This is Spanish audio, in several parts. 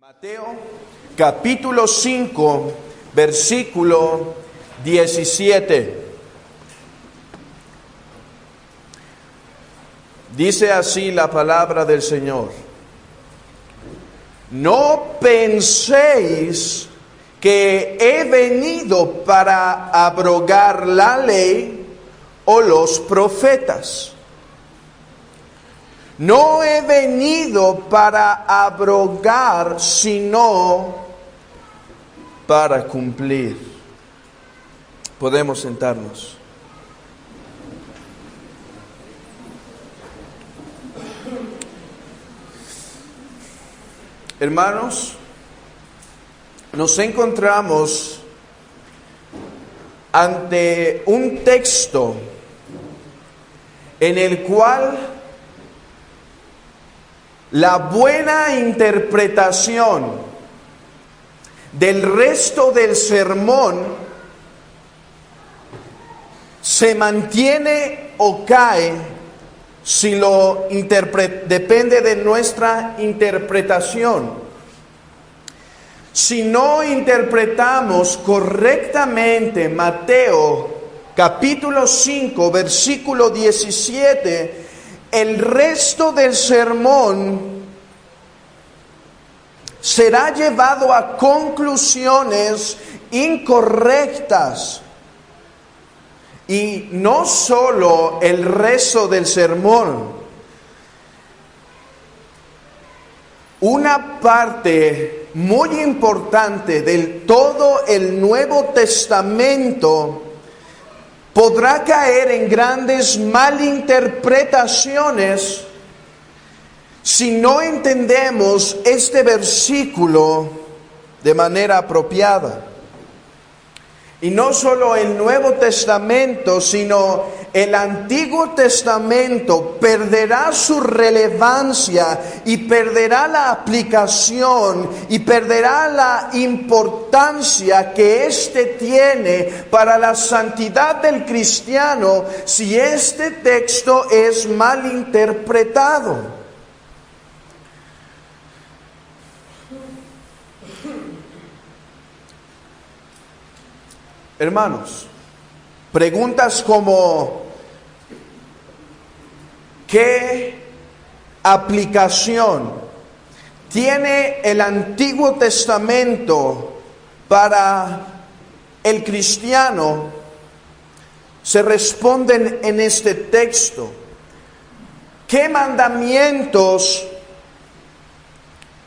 Mateo capítulo 5, versículo 17. Dice así la palabra del Señor: no penséis que he venido para abrogar la ley o los profetas. No he venido para abrogar, sino para cumplir. Podemos sentarnos. Hermanos, nos encontramos ante un texto en el cual la buena interpretación del resto del sermón se mantiene o cae si depende de nuestra interpretación. Si no interpretamos correctamente Mateo capítulo 5, versículo 17, el resto del sermón será llevado a conclusiones incorrectas. Y no solo el resto del sermón, una parte muy importante del todo el Nuevo Testamento podrá caer en grandes malinterpretaciones si no entendemos este versículo de manera apropiada. Y no solo el Nuevo Testamento, sino el Antiguo Testamento perderá su relevancia y perderá la aplicación y perderá la importancia que éste tiene para la santidad del cristiano si este texto es mal interpretado. Hermanos, preguntas como ¿qué aplicación tiene el Antiguo Testamento para el cristiano? Se responden en este texto. ¿Qué mandamientos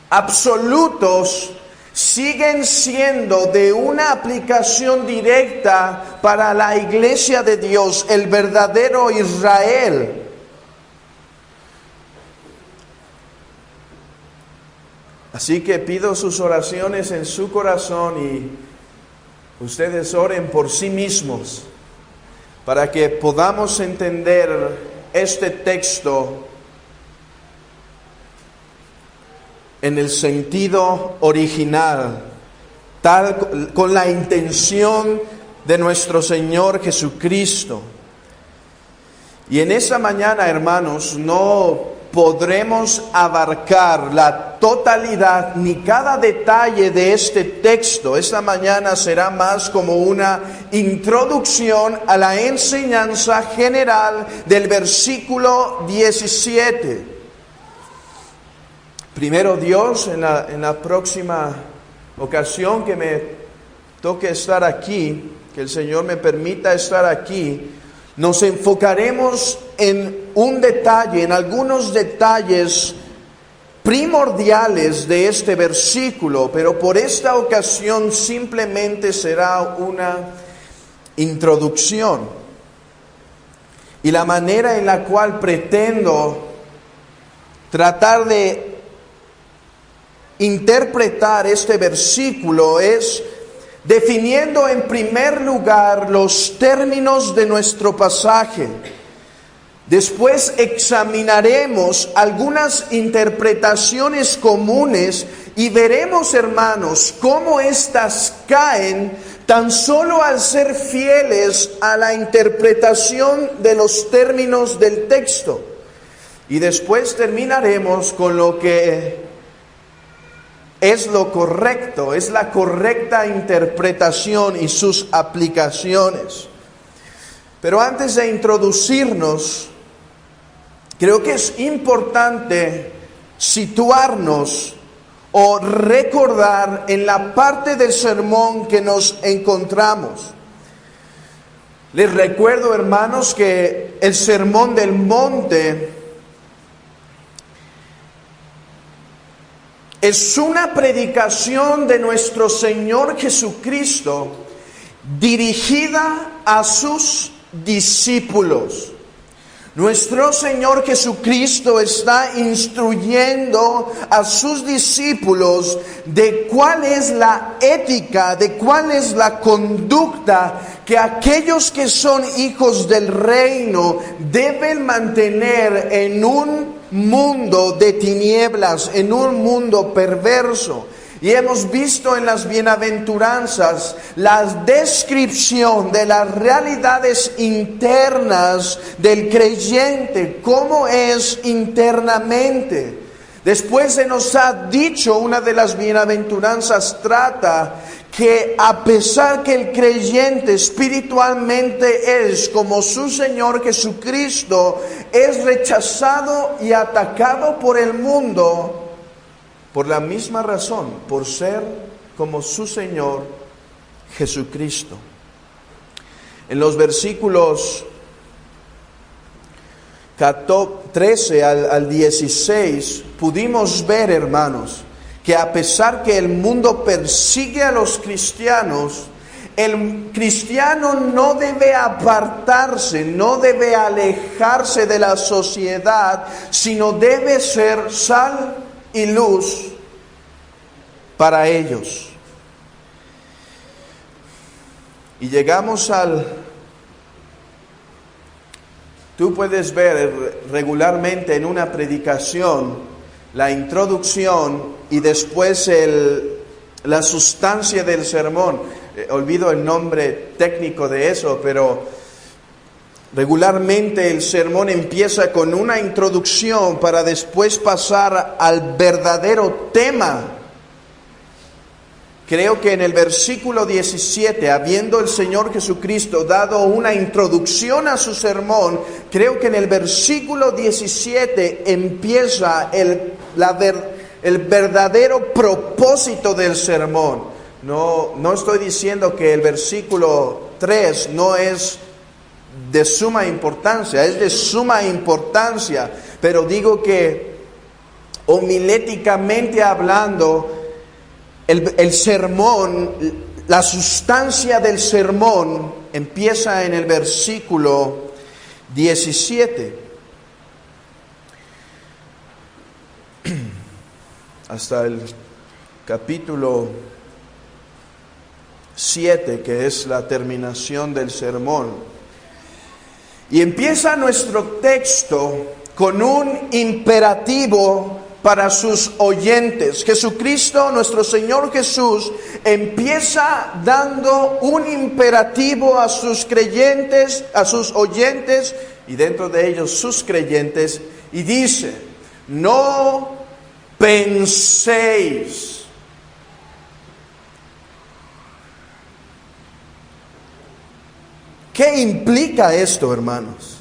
absolutos siguen siendo de una aplicación directa para la iglesia de Dios, el verdadero Israel? Así que pido sus oraciones en su corazón y ustedes oren por sí mismos para que podamos entender este texto en el sentido original, con la intención de nuestro Señor Jesucristo. Y en esta mañana, hermanos, no podremos abarcar la totalidad ni cada detalle de este texto. Esta mañana será más como una introducción a la enseñanza general del versículo 17. Primero Dios, en la próxima ocasión que me toque estar aquí, que el Señor me permita estar aquí, nos enfocaremos en un detalle, en algunos detalles primordiales de este versículo, pero por esta ocasión simplemente será una introducción. Y la manera en la cual pretendo tratar de interpretar este versículo es definiendo en primer lugar los términos de nuestro pasaje. Después examinaremos algunas interpretaciones comunes y veremos, hermanos, cómo éstas caen tan solo al ser fieles a la interpretación de los términos del texto. Y después terminaremos con lo que es lo correcto, es la correcta interpretación y sus aplicaciones. Pero antes de introducirnos, creo que es importante situarnos o recordar en la parte del sermón que nos encontramos. Les recuerdo, hermanos, que el Sermón del Monte es una predicación de nuestro Señor Jesucristo dirigida a sus discípulos. Nuestro Señor Jesucristo está instruyendo a sus discípulos de cuál es la ética, de cuál es la conducta que aquellos que son hijos del reino deben mantener en un mundo de tinieblas, en un mundo perverso. Y hemos visto en las bienaventuranzas la descripción de las realidades internas del creyente, cómo es internamente. Después se nos ha dicho, una de las bienaventuranzas trata que a pesar que el creyente espiritualmente es como su Señor Jesucristo, es rechazado y atacado por el mundo, por la misma razón, por ser como su Señor Jesucristo. En los versículos 13 al 16 pudimos ver, hermanos, que a pesar que el mundo persigue a los cristianos, el cristiano no debe apartarse, no debe alejarse de la sociedad, sino debe ser sal y luz para ellos. Y llegamos tú puedes ver regularmente en una predicación la introducción y después la sustancia del sermón. Olvido el nombre técnico de eso, pero regularmente el sermón empieza con una introducción para después pasar al verdadero tema. Creo que en el versículo 17, habiendo el Señor Jesucristo dado una introducción a su sermón, creo que en el versículo 17 empieza el verdadero propósito del sermón. No estoy diciendo que el versículo 3 no es de suma importancia, es de suma importancia, pero digo que homiléticamente hablando, el sermón, la sustancia del sermón empieza en el versículo 17 hasta el capítulo 7, que es la terminación del sermón. Y empieza nuestro texto con un imperativo para sus oyentes. Jesucristo, nuestro Señor Jesús, empieza dando un imperativo a sus creyentes, a sus oyentes, y dentro de ellos sus creyentes, y dice: no penséis. ¿Qué implica esto, hermanos?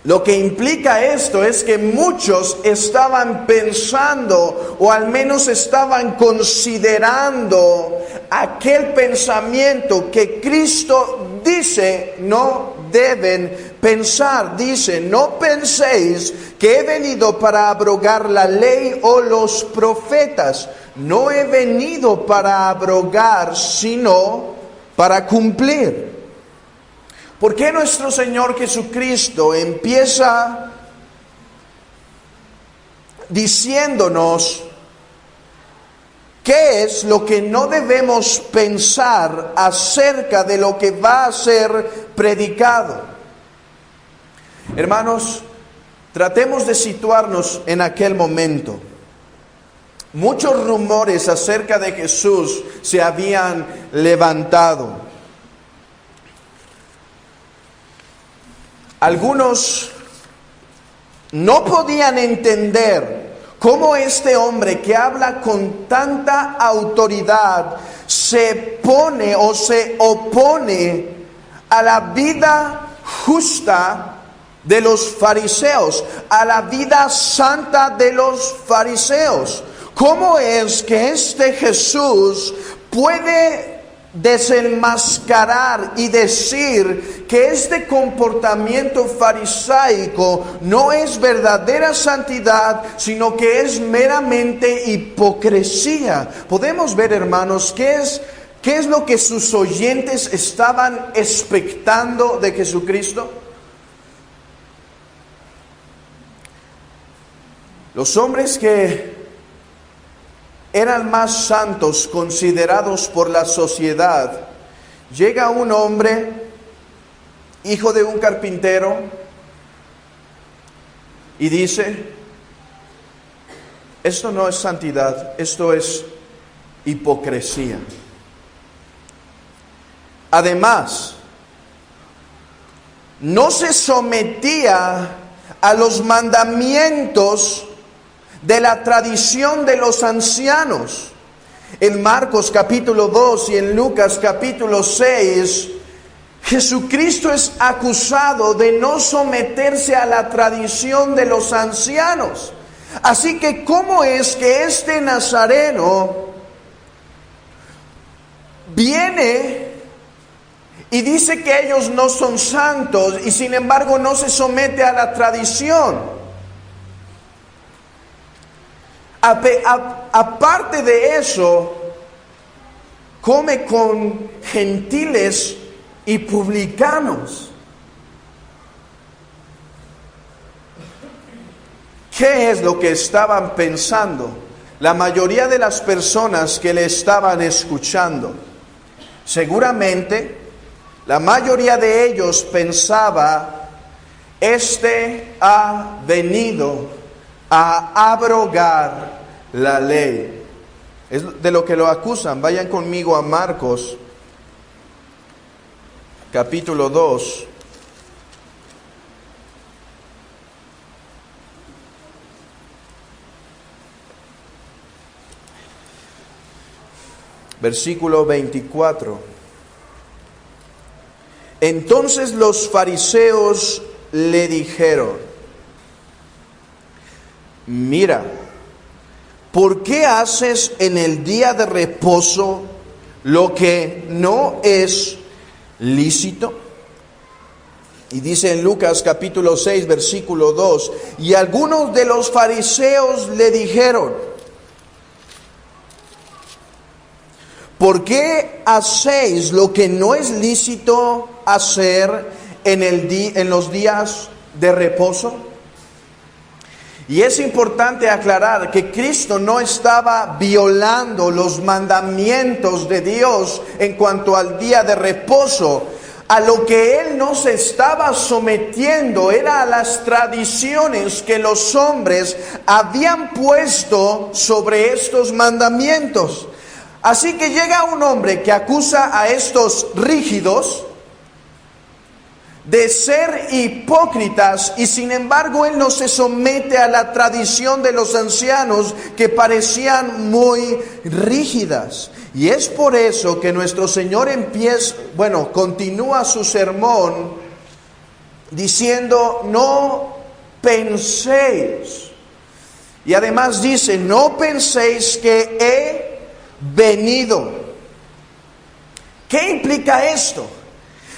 Lo que implica esto es que muchos estaban pensando, o al menos estaban considerando, aquel pensamiento que Cristo dice no deben pensar. Dice: no penséis que he venido para abrogar la ley o los profetas. No he venido para abrogar, sino para cumplir. ¿Por qué nuestro Señor Jesucristo empieza diciéndonos qué es lo que no debemos pensar acerca de lo que va a ser predicado? Hermanos, tratemos de situarnos en aquel momento. Muchos rumores acerca de Jesús se habían levantado. Algunos no podían entender cómo este hombre que habla con tanta autoridad se pone o se opone a la vida justa de los fariseos, a la vida santa de los fariseos. ¿Cómo es que este Jesús puede desenmascarar y decir que este comportamiento farisaico no es verdadera santidad, sino que es meramente hipocresía? Podemos ver, hermanos, ¿qué es lo que sus oyentes estaban expectando de Jesucristo? Los hombres que eran más santos considerados por la sociedad, llega un hombre, hijo de un carpintero, y dice: esto no es santidad, esto es hipocresía. Además, no se sometía a los mandamientos de la tradición de los ancianos. En Marcos capítulo 2 y en Lucas capítulo 6, Jesucristo es acusado de no someterse a la tradición de los ancianos. Así que, ¿cómo es que este nazareno viene y dice que ellos no son santos y sin embargo no se somete a la tradición? Aparte de eso, come con gentiles y publicanos. ¿Qué es lo que estaban pensando la mayoría de las personas que le estaban escuchando? Seguramente la mayoría de ellos pensaba: este ha venido a abrogar la ley. Es de lo que lo acusan. Vayan conmigo a Marcos capítulo 2. Versículo 24. Entonces los fariseos le dijeron: mira, ¿por qué haces en el día de reposo lo que no es lícito? Y dice en Lucas capítulo 6 versículo 2, y algunos de los fariseos le dijeron: ¿por qué hacéis lo que no es lícito hacer en los días de reposo? Y es importante aclarar que Cristo no estaba violando los mandamientos de Dios en cuanto al día de reposo. A lo que Él no se estaba sometiendo era a las tradiciones que los hombres habían puesto sobre estos mandamientos. Así que llega un hombre que acusa a estos rígidos de ser hipócritas, y sin embargo él no se somete a la tradición de los ancianos que parecían muy rígidas. Y es por eso que nuestro Señor continúa su sermón diciendo: no penséis. Y además dice: no penséis que he venido. ¿Qué implica esto?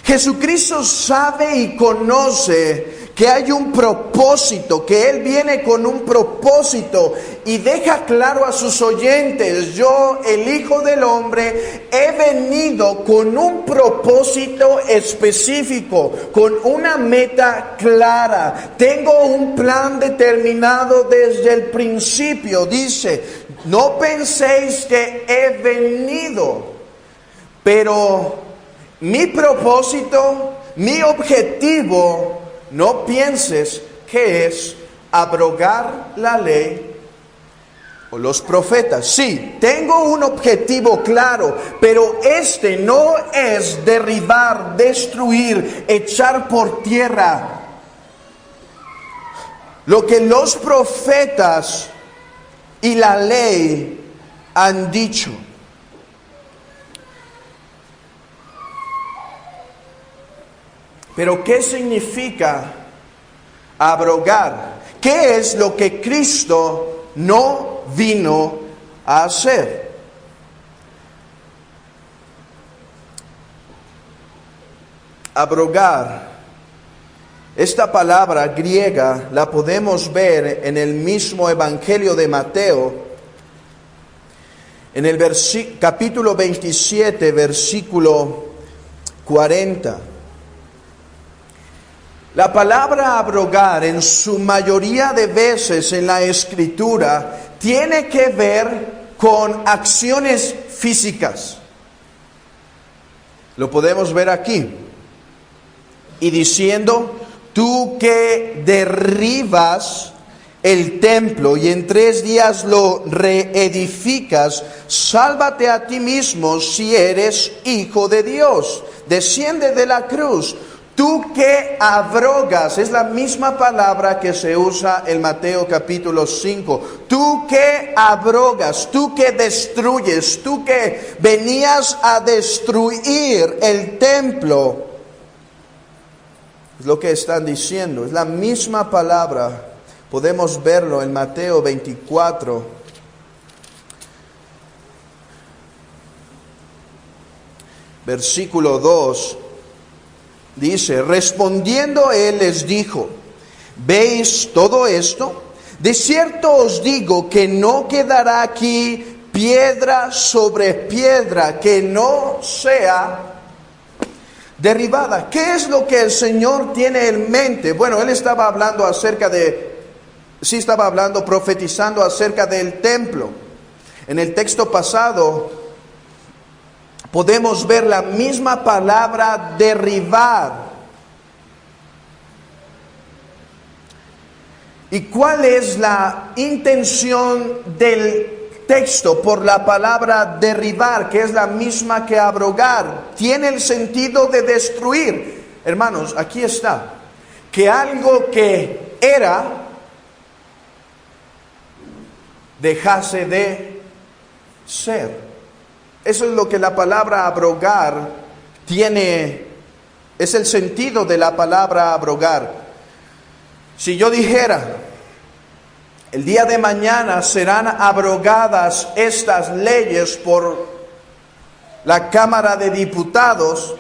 Jesucristo sabe y conoce que hay un propósito, que Él viene con un propósito, y deja claro a sus oyentes: yo, el Hijo del Hombre, he venido con un propósito específico, con una meta clara. Tengo un plan determinado desde el principio. Dice: no penséis que he venido, pero mi propósito, mi objetivo, no pienses que es abrogar la ley o los profetas. Sí, tengo un objetivo claro, pero este no es derribar, destruir, echar por tierra lo que los profetas y la ley han dicho. Pero ¿qué significa abrogar? ¿Qué es lo que Cristo no vino a hacer? Abrogar. Esta palabra griega la podemos ver en el mismo Evangelio de Mateo, en el capítulo 27, versículo 40. La palabra abrogar en su mayoría de veces en la Escritura tiene que ver con acciones físicas. Lo podemos ver aquí. Y diciendo, tú que derribas el templo y en 3 días lo reedificas, sálvate a ti mismo si eres hijo de Dios. Desciende de la cruz. Tú que abrogas, es la misma palabra que se usa en Mateo capítulo 5. Tú que abrogas, tú que destruyes, tú que venías a destruir el templo. Es lo que están diciendo, es la misma palabra. Podemos verlo en Mateo 24. Versículo 2. Dice, respondiendo él les dijo, ¿veis todo esto? De cierto os digo que no quedará aquí piedra sobre piedra que no sea derribada. ¿Qué es lo que el Señor tiene en mente? Bueno, él estaba hablando profetizando acerca del templo. En el texto pasado podemos ver la misma palabra derribar. ¿Y cuál es la intención del texto por la palabra derribar, que es la misma que abrogar? Tiene el sentido de destruir. Hermanos, aquí está. Que algo que era dejase de ser. Eso es lo que la palabra abrogar tiene, es el sentido de la palabra abrogar. Si yo dijera, el día de mañana serán abrogadas estas leyes por la Cámara de Diputados,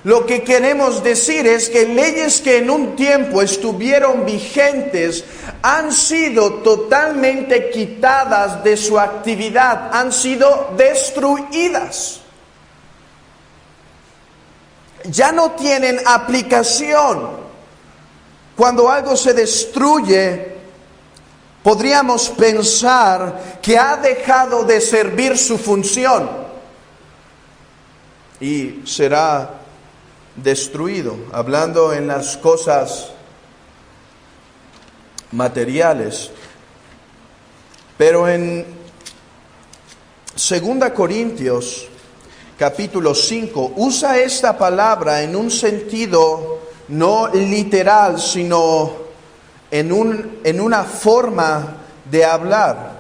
lo que queremos decir es que leyes que en un tiempo estuvieron vigentes han sido totalmente quitadas de su actividad, han sido destruidas. Ya no tienen aplicación. Cuando algo se destruye, podríamos pensar que ha dejado de servir su función y será destruido, hablando en las cosas materiales. Pero en 2 Corintios capítulo 5 usa esta palabra en un sentido no literal, sino en una forma de hablar.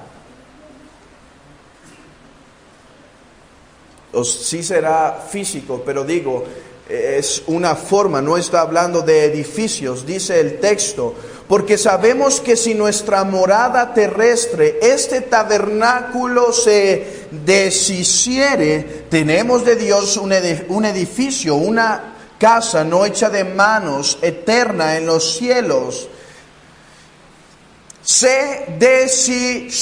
O sí será físico, pero digo, es una forma, no está hablando de edificios, dice el texto, porque sabemos que si nuestra morada terrestre, este tabernáculo se deshiciere, tenemos de Dios un edificio, una casa no hecha de manos, eterna en los cielos. Se deshiciere.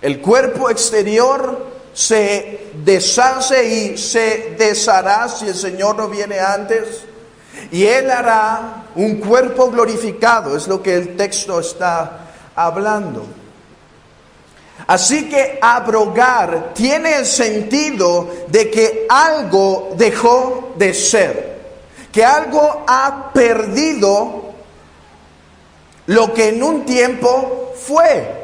El cuerpo exterior se deshace y se deshará si el Señor no viene antes. Y Él hará un cuerpo glorificado, es lo que el texto está hablando. Así que abrogar tiene el sentido de que algo dejó de ser, que algo ha perdido lo que en un tiempo fue.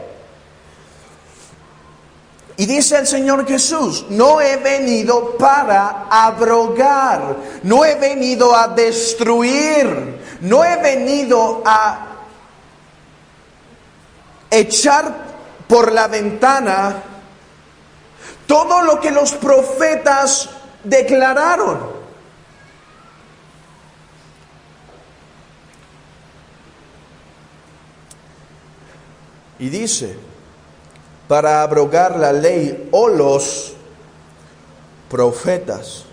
Y dice el Señor Jesús, no he venido para abrogar, no he venido a destruir, no he venido a echar por la ventana todo lo que los profetas declararon. Y dice, para abrogar la ley o los profetas.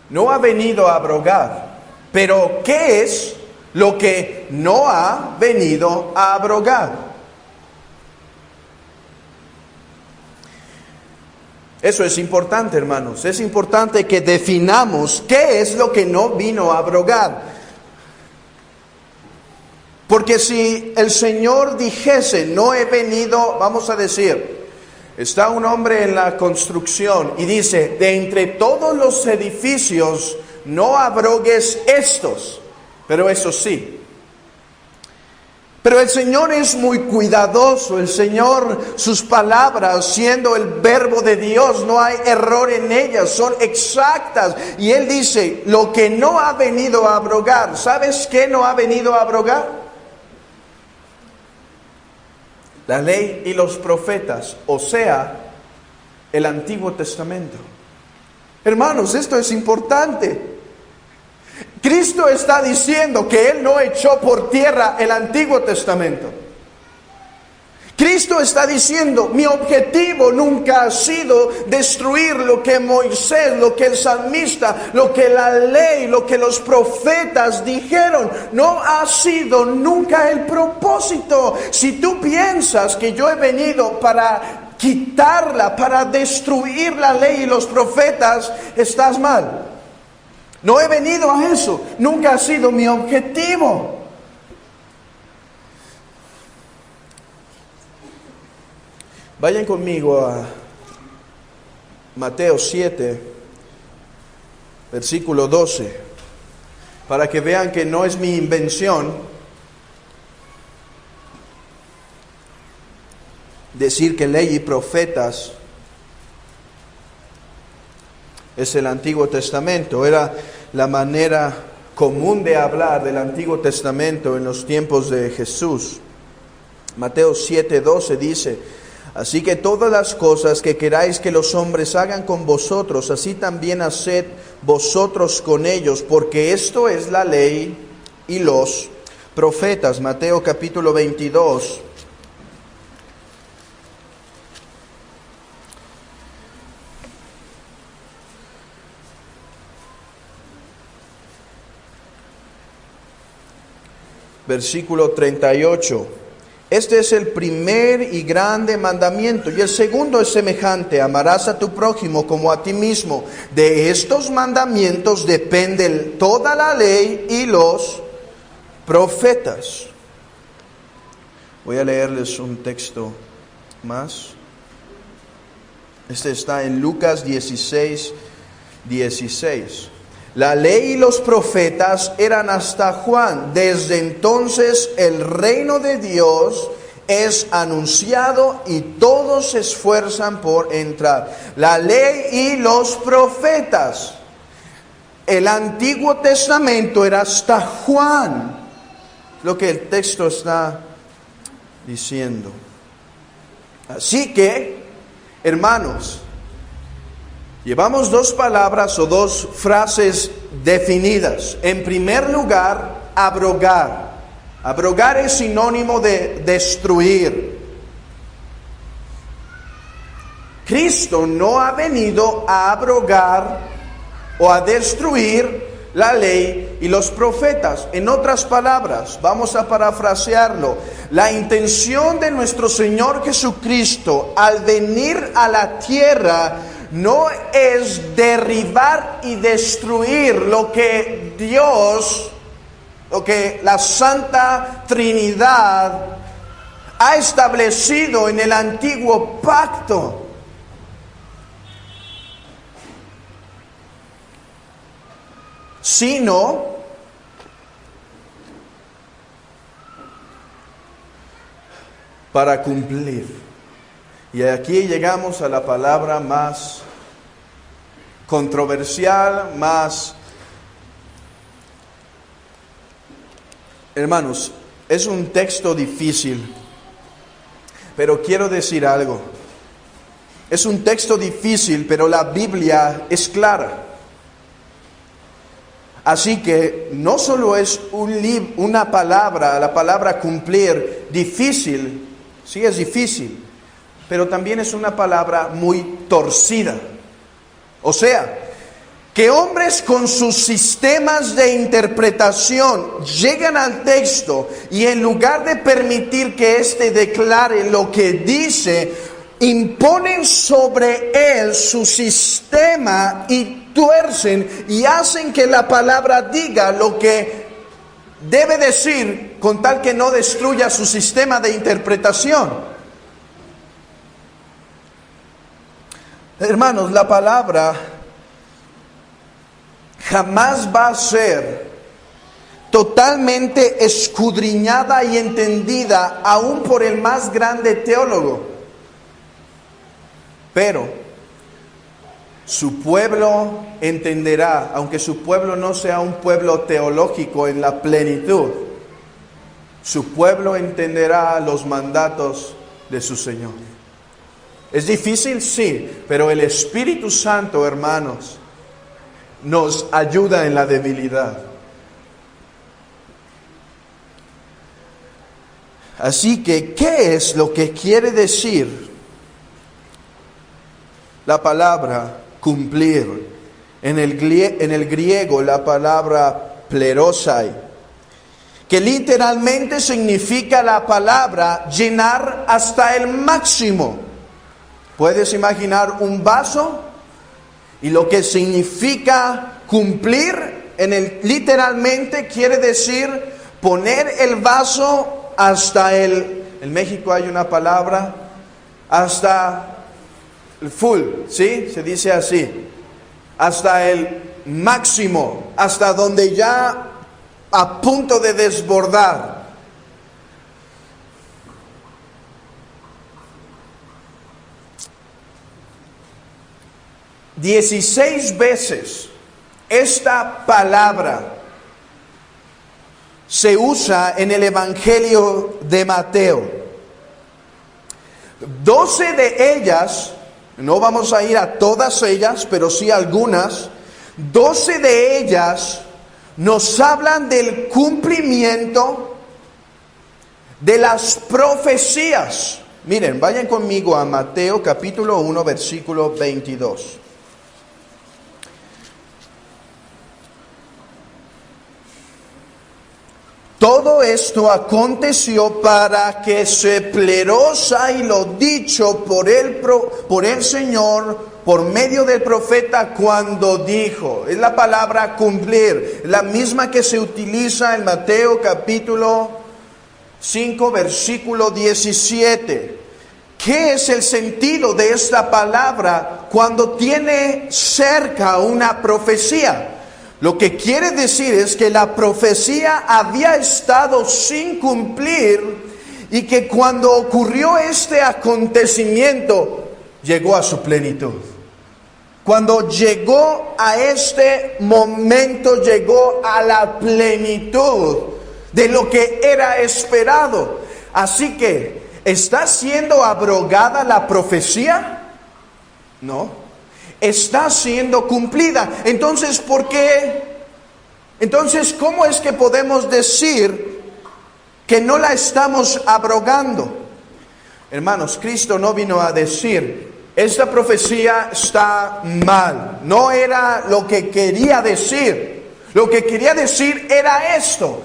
No ha venido a abrogar, pero ¿qué es lo que no ha venido a abrogar? Eso es importante, hermanos. Es importante que definamos qué es lo que no vino a abrogar. Porque si el Señor dijese, no he venido, vamos a decir, está un hombre en la construcción y dice, de entre todos los edificios no abrogues estos, pero eso sí. Pero el Señor es muy cuidadoso, el Señor, sus palabras, siendo el verbo de Dios, no hay error en ellas, son exactas. Y Él dice, lo que no ha venido a abrogar, ¿sabes qué no ha venido a abrogar? La ley y los profetas, o sea, el Antiguo Testamento. Hermanos, esto es importante. Cristo está diciendo que Él no echó por tierra el Antiguo Testamento. Cristo está diciendo, mi objetivo nunca ha sido destruir lo que Moisés, lo que el salmista, lo que la ley, lo que los profetas dijeron. No ha sido nunca el propósito. Si tú piensas que yo he venido para quitarla, para destruir la ley y los profetas, estás mal. No he venido a eso, nunca ha sido mi objetivo. Vayan conmigo a Mateo 7, versículo 12, para que vean que no es mi invención decir que ley y profetas es el Antiguo Testamento. Era la manera común de hablar del Antiguo Testamento en los tiempos de Jesús. Mateo 7:12 dice, así que todas las cosas que queráis que los hombres hagan con vosotros, así también haced vosotros con ellos, porque esto es la ley y los profetas. Mateo capítulo 22. Versículo 38. Este es el primer y grande mandamiento, y el segundo es semejante: amarás a tu prójimo como a ti mismo. De estos mandamientos depende toda la ley y los profetas. Voy a leerles un texto más. Este está en Lucas 16:16. La ley y los profetas eran hasta Juan. Desde entonces el reino de Dios es anunciado y todos se esfuerzan por entrar. La ley y los profetas. El Antiguo Testamento era hasta Juan. Lo que el texto está diciendo. Así que, hermanos, llevamos dos palabras o dos frases definidas. En primer lugar, abrogar. Abrogar es sinónimo de destruir. Cristo no ha venido a abrogar o a destruir la ley y los profetas. En otras palabras, vamos a parafrasearlo. La intención de nuestro Señor Jesucristo al venir a la tierra no es derribar y destruir lo que Dios, lo que la Santa Trinidad ha establecido en el antiguo pacto. Sino para cumplir. Y aquí llegamos a la palabra más controversial, más Hermanos, es un texto difícil, pero quiero decir algo. Es un texto difícil, pero la Biblia es clara. Así que no solo es una palabra, la palabra cumplir, difícil, sí es difícil, pero también es una palabra muy torcida. O sea, que hombres con sus sistemas de interpretación llegan al texto y en lugar de permitir que éste declare lo que dice, imponen sobre él su sistema y tuercen y hacen que la palabra diga lo que debe decir con tal que no destruya su sistema de interpretación. Hermanos, la palabra jamás va a ser totalmente escudriñada y entendida aún por el más grande teólogo. Pero su pueblo entenderá, aunque su pueblo no sea un pueblo teológico en la plenitud, su pueblo entenderá los mandatos de su Señor. ¿Es difícil? Sí, pero el Espíritu Santo, hermanos, nos ayuda en la debilidad. Así que, ¿qué es lo que quiere decir la palabra cumplir? En el griego la palabra plerosai, que literalmente significa la palabra llenar hasta el máximo. ¿Puedes imaginar un vaso? Y lo que significa cumplir literalmente quiere decir poner el vaso hasta en México hay una palabra, hasta el full, ¿sí? Se dice así, hasta el máximo, hasta donde ya a punto de desbordar. Dieciséis veces esta palabra se usa en el Evangelio de Mateo. 12 de ellas, no vamos a ir a todas ellas, pero sí algunas, 12 de ellas nos hablan del cumplimiento de las profecías. Miren, vayan conmigo a Mateo capítulo 1, versículo 22. Todo esto aconteció para que se plerosai lo dicho por el Señor por medio del profeta cuando dijo. Es la palabra cumplir, la misma que se utiliza en Mateo capítulo 5 versículo 17. ¿Qué es el sentido de esta palabra cuando tiene cerca una profecía? Lo que quiere decir es que la profecía había estado sin cumplir y que cuando ocurrió este acontecimiento, llegó a su plenitud. Cuando llegó a este momento, llegó a la plenitud de lo que era esperado. Así que, ¿está siendo abrogada la profecía? No. Está siendo cumplida. Entonces, ¿por qué? Entonces, ¿cómo es que podemos decir que no la estamos abrogando? Hermanos, Cristo no vino a decir, esta profecía está mal. No era lo que quería decir. Lo que quería decir era esto.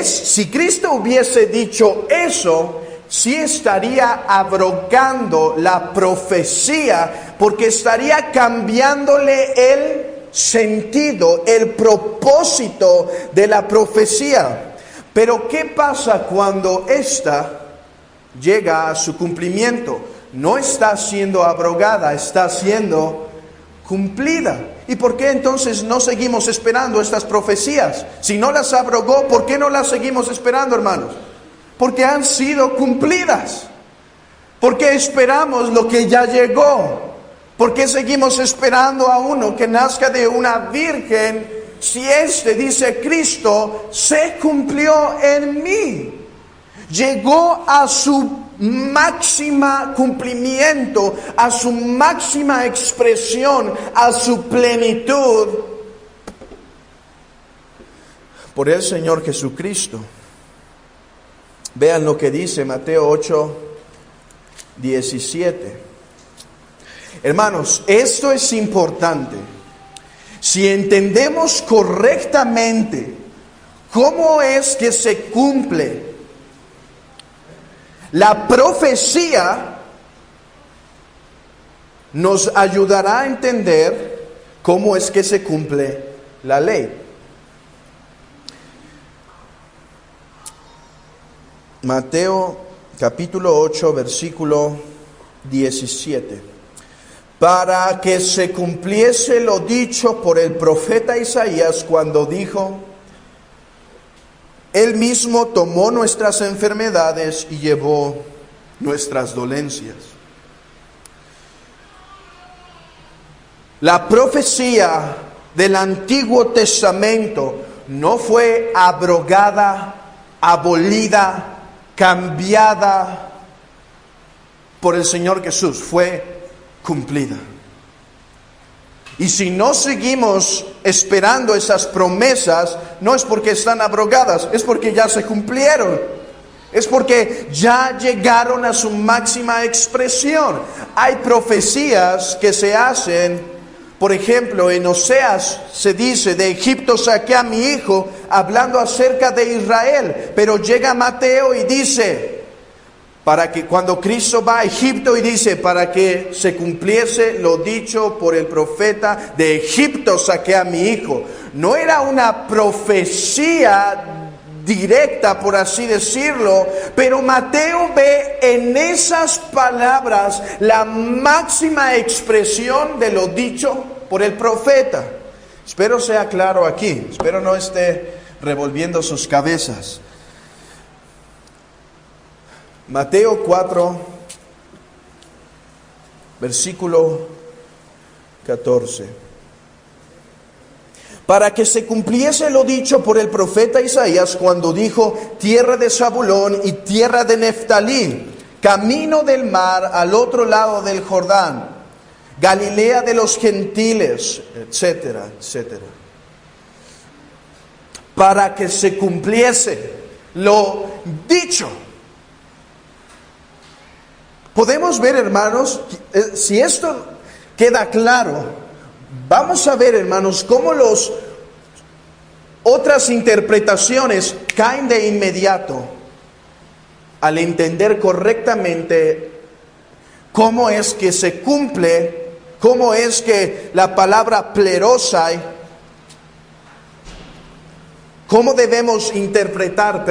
Si Cristo hubiese dicho eso, sí estaría abrogando la profecía, porque estaría cambiándole el sentido, el propósito de la profecía. Pero ¿qué pasa cuando ésta llega a su cumplimiento? No está siendo abrogada, está siendo cumplida. ¿Y por qué entonces no seguimos esperando estas profecías? Si no las abrogó, ¿por qué no las seguimos esperando, hermanos? Porque han sido cumplidas. Porque esperamos lo que ya llegó. Porque seguimos esperando a uno que nazca de una virgen si este, dice Cristo, se cumplió en mí, llegó a su máxima cumplimiento, a su máxima expresión, a su plenitud, por el Señor Jesucristo. Vean lo que dice Mateo 8:17. Hermanos, esto es importante. Si entendemos correctamente cómo es que se cumple la profecía, nos ayudará a entender cómo es que se cumple la ley. Mateo capítulo 8, versículo 17. Para que se cumpliese lo dicho por el profeta Isaías cuando dijo: Él mismo tomó nuestras enfermedades y llevó nuestras dolencias. La profecía del Antiguo Testamento no fue abrogada, abolida, cambiada por el Señor Jesús, fue cumplida. Y si no seguimos esperando esas promesas, no es porque están abrogadas, es porque ya se cumplieron. Es porque ya llegaron a su máxima expresión. Hay profecías que se hacen, por ejemplo, en Oseas se dice: de Egipto saqué a mi hijo, hablando acerca de Israel. Pero llega Mateo y dice, para que cuando Cristo va a Egipto y dice, para que se cumpliese lo dicho por el profeta, de Egipto saqué a mi hijo. No era una profecía directa, por así decirlo, pero Mateo ve en esas palabras la máxima expresión de lo dicho por el profeta. Espero sea claro aquí, espero no esté revolviendo sus cabezas. Mateo 4, versículo 14. Para que se cumpliese lo dicho por el profeta Isaías cuando dijo: tierra de Zabulón y tierra de Neftalí, camino del mar al otro lado del Jordán, Galilea de los gentiles, etcétera, etcétera. Para que se cumpliese lo dicho. Podemos ver, hermanos, si esto queda claro, vamos a ver, hermanos, cómo las otras interpretaciones caen de inmediato al entender correctamente cómo es que se cumple, cómo es que la palabra plerosai, cómo debemos interpretar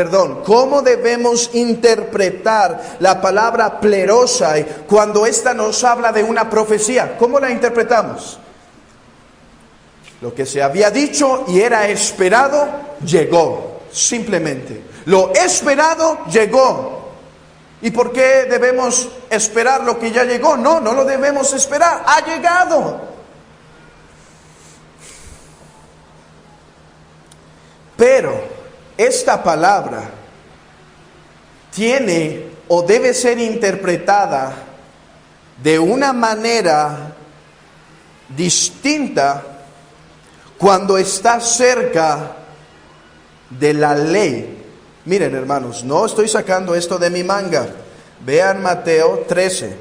la palabra plerosai cuando esta nos habla de una profecía. ¿Cómo la interpretamos? Lo que se había dicho y era esperado, llegó, simplemente. Lo esperado, llegó. ¿Y por qué debemos esperar lo que ya llegó? No lo debemos esperar, ha llegado. Pero esta palabra tiene o debe ser interpretada de una manera distinta cuando está cerca de la ley. Miren, hermanos, no estoy sacando esto de mi manga. Vean Mateo 13.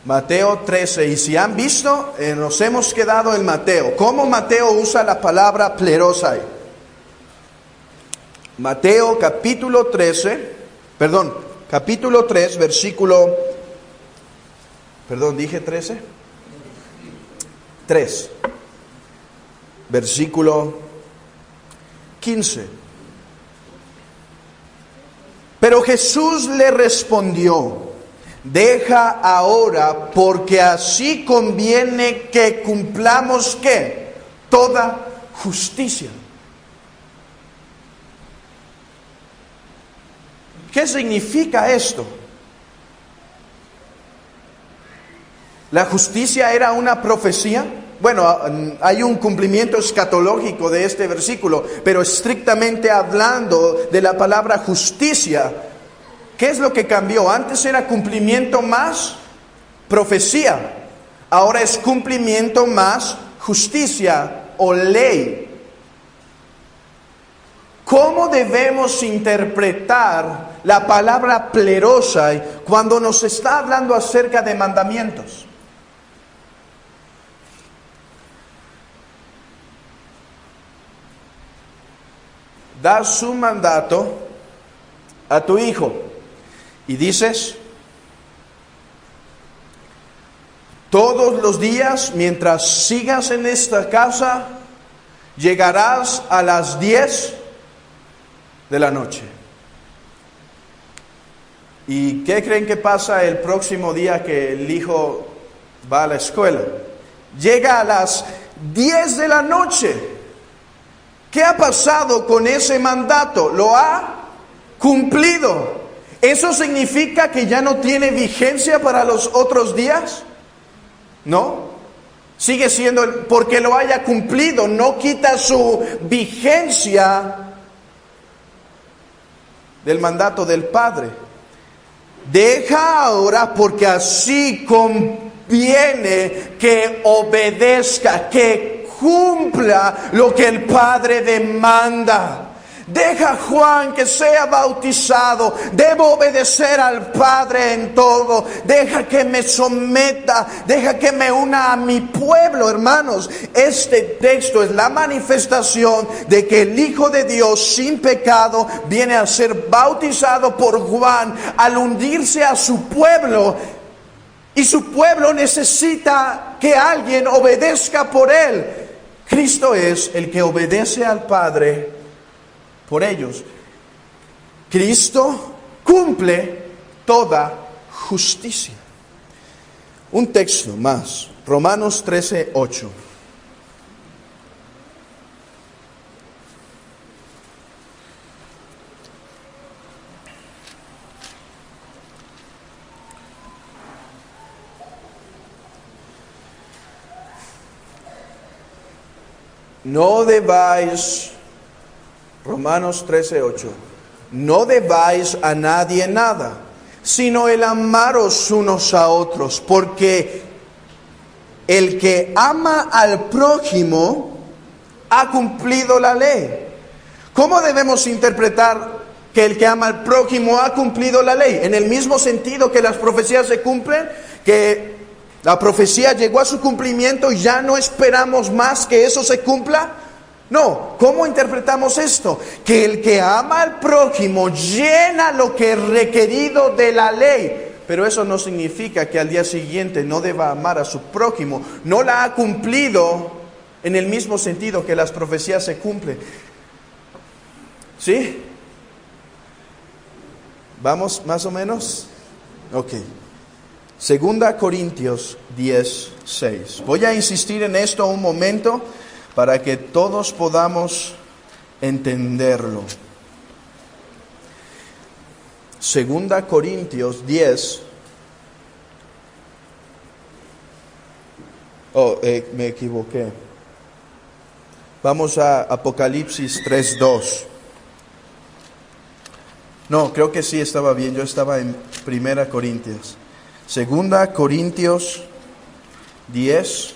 Mateo 13, y si han visto, nos hemos quedado en Mateo. ¿Cómo Mateo usa la palabra plerosai? Mateo capítulo 3, versículo, ¿dije 13? 3, versículo 15. Pero Jesús le respondió: deja ahora, porque así conviene que cumplamos, ¿qué? Toda justicia. ¿Qué significa esto? ¿La justicia era una profecía? bueno, hay un cumplimiento escatológico de este versículo, pero estrictamente hablando de la palabra justicia, ¿qué es lo que cambió? Antes era cumplimiento más profecía, ahora es cumplimiento más justicia o ley. ¿Cómo debemos interpretar la palabra plerosai cuando nos está hablando acerca de mandamientos? Das un mandato a tu hijo y dices: todos los días, mientras sigas en esta casa, llegarás a las 10 de la noche. ¿Y qué creen que pasa el próximo día que el hijo va a la escuela? Llega a las 10 de la noche. ¿Qué ha pasado con ese mandato? ¿Lo ha cumplido? ¿Eso significa que ya no tiene vigencia para los otros días? No. Sigue siendo, porque lo haya cumplido, no quita su vigencia del mandato del Padre. Deja ahora, porque así conviene que obedezca, que cumpla lo que el Padre demanda. Deja, Juan, que sea bautizado. Debo obedecer al Padre en todo. Deja que me someta. Deja que me una a mi pueblo, hermanos. Este texto es la manifestación de que el Hijo de Dios sin pecado viene a ser bautizado por Juan al hundirse a su pueblo. Y su pueblo necesita que alguien obedezca por él. Cristo es el que obedece al Padre por ellos. Cristo cumple toda justicia. Un texto más, Romanos 13:8. No debáis, Romanos 13:8, no debáis a nadie nada, sino el amaros unos a otros, porque el que ama al prójimo ha cumplido la ley. ¿Cómo debemos interpretar que el que ama al prójimo ha cumplido la ley? En el mismo sentido que las profecías se cumplen, que la profecía llegó a su cumplimiento y ya no esperamos más que eso se cumpla. No, ¿cómo interpretamos esto? Que el que ama al prójimo llena lo que es requerido de la ley. Pero eso no significa que al día siguiente no deba amar a su prójimo. No la ha cumplido en el mismo sentido que las profecías se cumplen. ¿Sí? ¿Vamos más o menos? Ok. 2 Corintios 10:6. Voy a insistir en esto un momento para que todos podamos entenderlo. 2 Corintios 10. Me equivoqué. Vamos a Apocalipsis 3:2. No, creo que sí estaba bien. Yo estaba en 1 Corintios. 2 Corintios 10.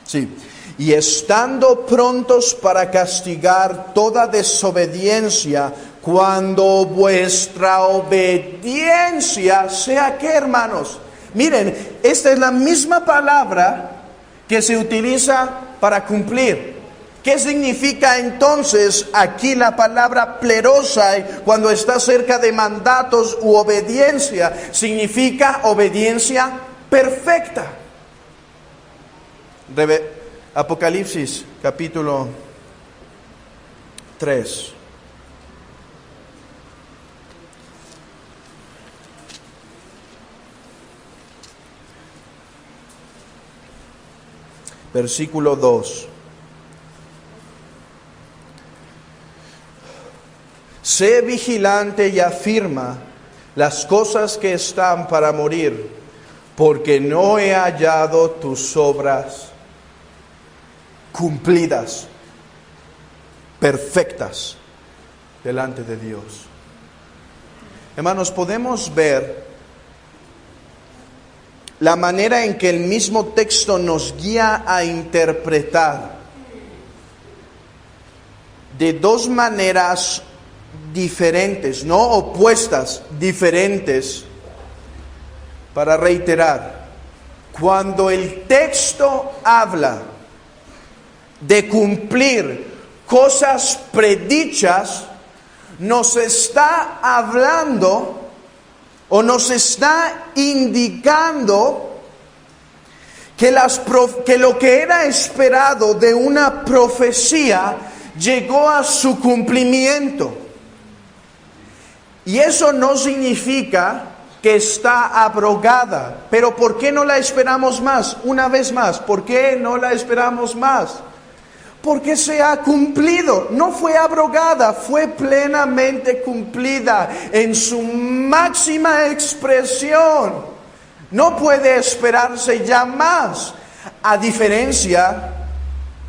Sí. Y estando prontos para castigar toda desobediencia, cuando vuestra obediencia sea, ¿qué, hermanos? Miren, esta es la misma palabra que se utiliza para cumplir. ¿Qué significa entonces aquí la palabra plerosai cuando está cerca de mandatos u obediencia? Significa obediencia perfecta. Apocalipsis capítulo 3. Versículo 2. Sé vigilante y afirma las cosas que están para morir, porque no he hallado tus obras cumplidas, perfectas, delante de Dios. Hermanos, podemos ver la manera en que el mismo texto nos guía a interpretar de dos maneras diferentes, no opuestas, diferentes. Para reiterar, cuando el texto habla de cumplir cosas predichas, nos está hablando o nos está indicando que lo que era esperado de una profecía llegó a su cumplimiento. Y eso no significa que está abrogada. Pero ¿por qué no la esperamos más? Una vez más, ¿por qué no la esperamos más? Porque se ha cumplido. No fue abrogada, fue plenamente cumplida en su máxima expresión. No puede esperarse ya más. A diferencia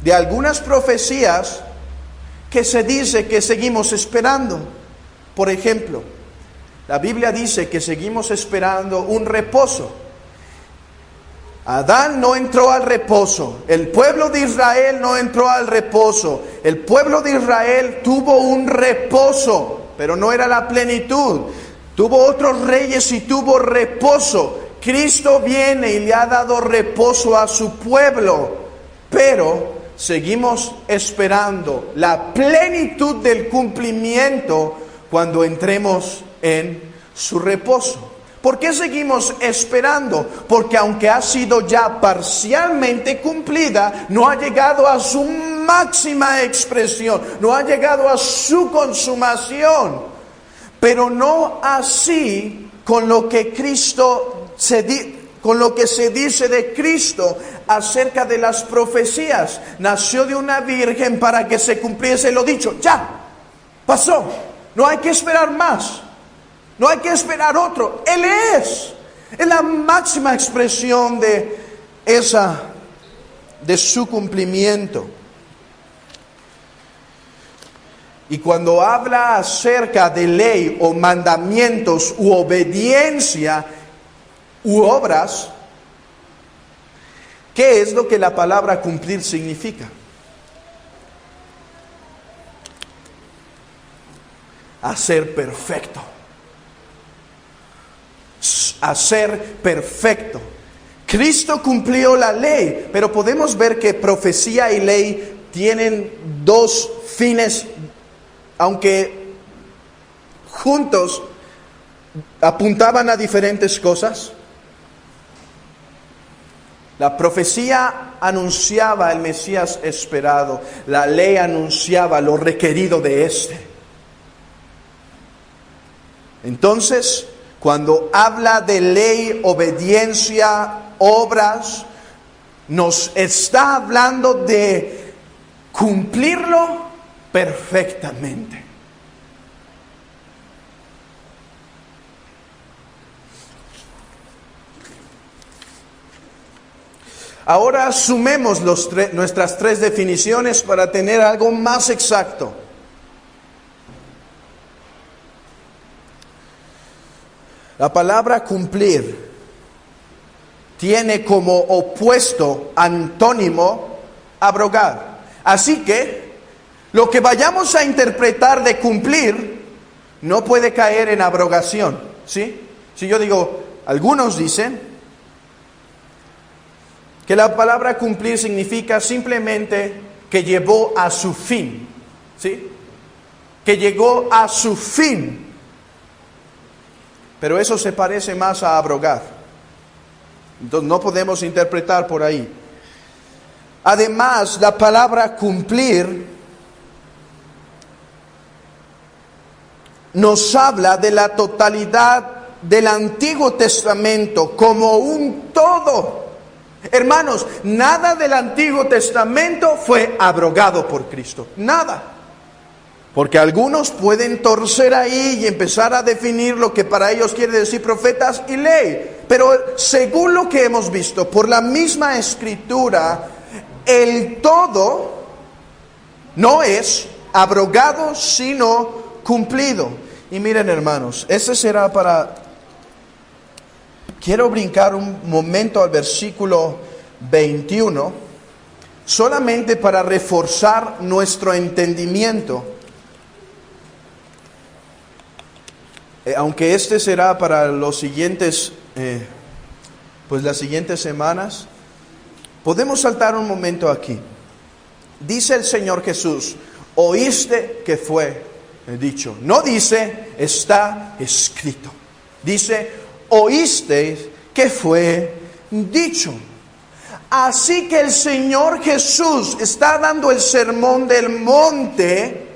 de algunas profecías que se dice que seguimos esperando. Por ejemplo, la Biblia dice que seguimos esperando un reposo. Adán no entró al reposo. El pueblo de Israel no entró al reposo. El pueblo de Israel tuvo un reposo, pero no era la plenitud. Tuvo otros reyes y tuvo reposo. Cristo viene y le ha dado reposo a su pueblo, pero seguimos esperando la plenitud del cumplimiento cuando entremos en su reposo. ¿Por qué seguimos esperando? Porque aunque ha sido ya parcialmente cumplida, no ha llegado a su máxima expresión, no ha llegado a su consumación. Pero no así con lo que con lo que se dice de Cristo acerca de las profecías. Nació de una virgen para que se cumpliese lo dicho. Ya, pasó. No hay que esperar más. No hay que esperar otro. Él es la máxima expresión de su cumplimiento. Y cuando habla acerca de ley o mandamientos u obediencia u obras, ¿qué es lo que la palabra cumplir significa? Hacer perfecto. Hacer perfecto. Cristo cumplió la ley, pero podemos ver que profecía y ley tienen dos fines, aunque juntos apuntaban a diferentes cosas. La profecía anunciaba el Mesías esperado, la ley anunciaba lo requerido de éste. Entonces, cuando habla de ley, obediencia, obras, nos está hablando de cumplirlo perfectamente. Ahora sumemos nuestras tres definiciones para tener algo más exacto. La palabra cumplir tiene como opuesto, antónimo, abrogar. Así que lo que vayamos a interpretar de cumplir no puede caer en abrogación, ¿sí? Si yo digo, algunos dicen que la palabra cumplir significa simplemente que llevó a su fin, ¿sí? Que llegó a su fin. Pero eso se parece más a abrogar. Entonces no podemos interpretar por ahí. Además, la palabra cumplir nos habla de la totalidad del Antiguo Testamento como un todo. Hermanos, nada del Antiguo Testamento fue abrogado por Cristo. Nada. Porque algunos pueden torcer ahí y empezar a definir lo que para ellos quiere decir profetas y ley. Pero según lo que hemos visto, por la misma Escritura, el todo no es abrogado, sino cumplido. Y miren, hermanos, ese será para... Quiero brincar un momento al versículo 21, solamente para reforzar nuestro entendimiento. Aunque este será para los siguientes, las siguientes semanas, podemos saltar un momento aquí. Dice el Señor Jesús, oíste que fue dicho. No dice, está escrito. Dice, oíste que fue dicho. Así que el Señor Jesús está dando el sermón del monte,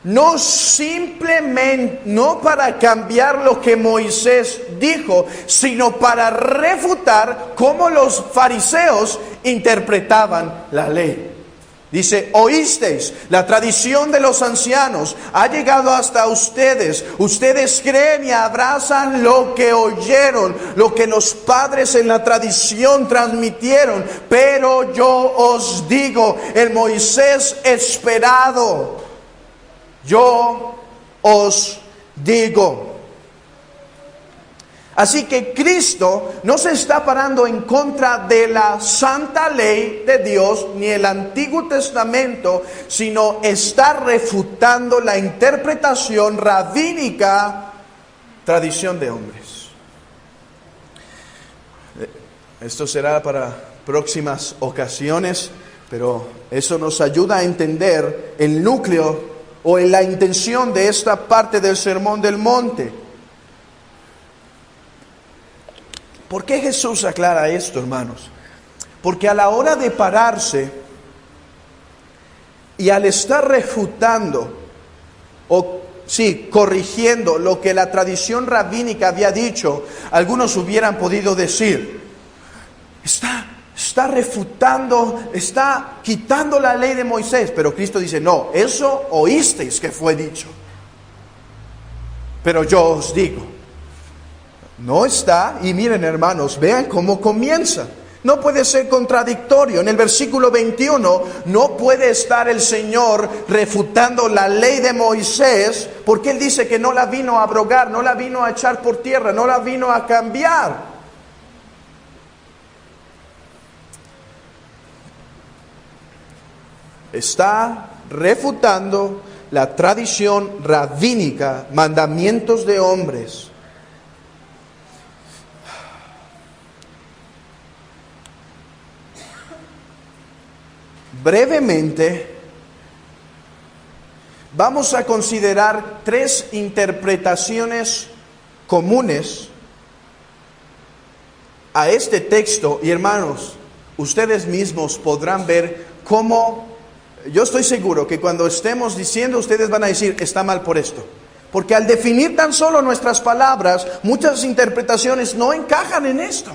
no simplemente, no para cambiar lo que Moisés dijo, sino para refutar cómo los fariseos interpretaban la ley. Dice, oísteis, la tradición de los ancianos ha llegado hasta ustedes. Ustedes creen y abrazan lo que oyeron, lo que los padres en la tradición transmitieron. Pero yo os digo, el Moisés esperado, yo os digo. Así que Cristo no se está parando en contra de la santa ley de Dios ni el Antiguo Testamento, sino está refutando la interpretación rabínica, tradición de hombres. Esto será para próximas ocasiones, pero eso nos ayuda a entender el núcleo o la intención de esta parte del Sermón del Monte. ¿Por qué Jesús aclara esto, hermanos? Porque a la hora de pararse y al estar refutando corrigiendo lo que la tradición rabínica había dicho, algunos hubieran podido decir, está refutando, está quitando la ley de Moisés. Pero Cristo dice, no, eso oísteis que fue dicho, pero yo os digo. No está, y miren, hermanos, vean cómo comienza. No puede ser contradictorio. En el versículo 21 no puede estar el Señor refutando la ley de Moisés, porque Él dice que no la vino a abrogar, no la vino a echar por tierra, no la vino a cambiar. Está refutando la tradición rabínica, mandamientos de hombres. Brevemente, vamos a considerar 3 interpretaciones comunes a este texto. Y hermanos, ustedes mismos podrán ver cómo, yo estoy seguro que cuando estemos diciendo, ustedes van a decir, está mal por esto. Porque al definir tan solo nuestras palabras, muchas interpretaciones no encajan en esto.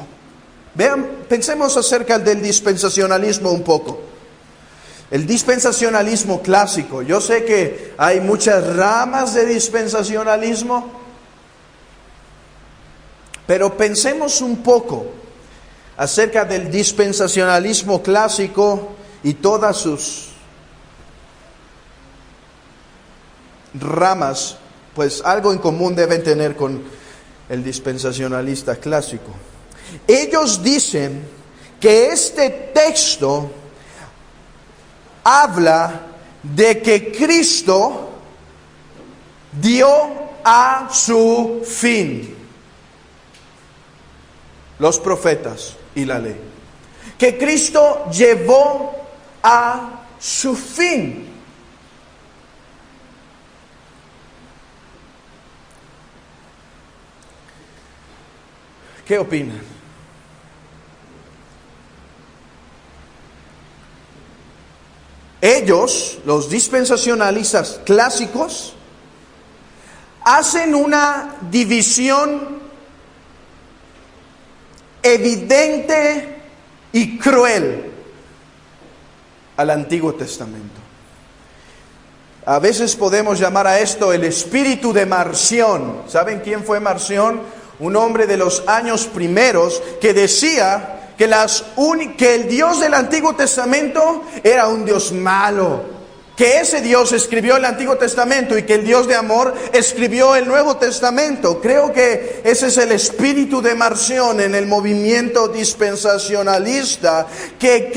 Vean, pensemos acerca del dispensacionalismo un poco. El dispensacionalismo clásico. Yo sé que hay muchas ramas de dispensacionalismo, pero pensemos un poco acerca del dispensacionalismo clásico y todas sus ramas. Pues algo en común deben tener con el dispensacionalista clásico. Ellos dicen que este texto habla de que Cristo dio a su fin los profetas y la ley. Que Cristo llevó a su fin. ¿Qué opinan? Ellos, los dispensacionalistas clásicos, hacen una división evidente y cruel al Antiguo Testamento. A veces podemos llamar a esto el espíritu de Marción. ¿Saben quién fue Marción? un hombre de los años primeros, que decía que el Dios del Antiguo Testamento era un Dios malo, que ese Dios escribió el Antiguo Testamento y que el Dios de amor escribió el Nuevo Testamento. Creo que ese es el espíritu de Marción en el movimiento dispensacionalista, que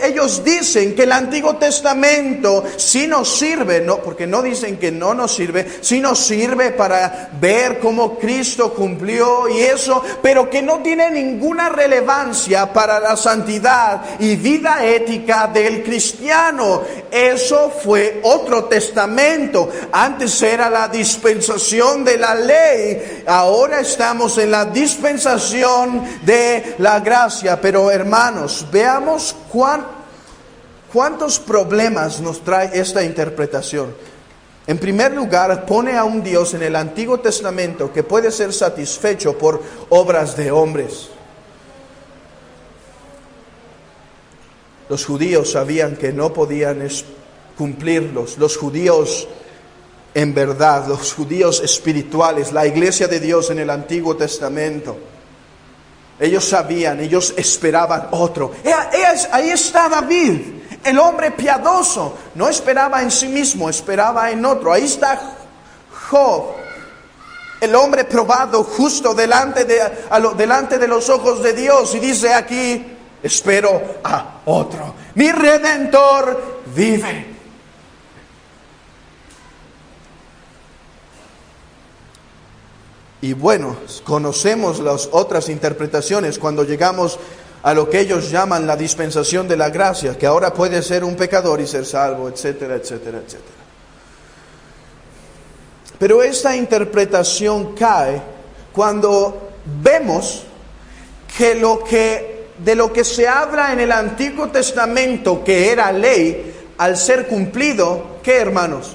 ellos dicen que el Antiguo Testamento sí nos sirve, no, porque no dicen que no nos sirve, sí nos sirve para ver cómo Cristo cumplió y eso, pero que no tiene ninguna relevancia para la santidad y vida ética del cristiano. Eso fue otro testamento. Antes era la dispensación de la ley, ahora estamos en la dispensación de la gracia. Pero hermanos, veamos cuántos problemas nos trae esta interpretación. En primer lugar, pone a un Dios en el Antiguo Testamento que puede ser satisfecho por obras de hombres. Los judíos sabían que no podían cumplirlos. Los judíos en verdad, los judíos espirituales, la iglesia de Dios en el Antiguo Testamento. Ellos sabían, ellos esperaban otro. Ahí está David, el hombre piadoso. No esperaba en sí mismo, esperaba en otro. Ahí está Job, el hombre probado, justo delante de los ojos de Dios. Y dice aquí: espero a otro. Mi Redentor vive. Y bueno, conocemos las otras interpretaciones cuando llegamos a lo que ellos llaman la dispensación de la gracia, que ahora puede ser un pecador y ser salvo, etcétera, etcétera, etcétera. Pero esta interpretación cae cuando vemos que de lo que se habla en el Antiguo Testamento, que era ley, al ser cumplido, ¿qué, hermanos?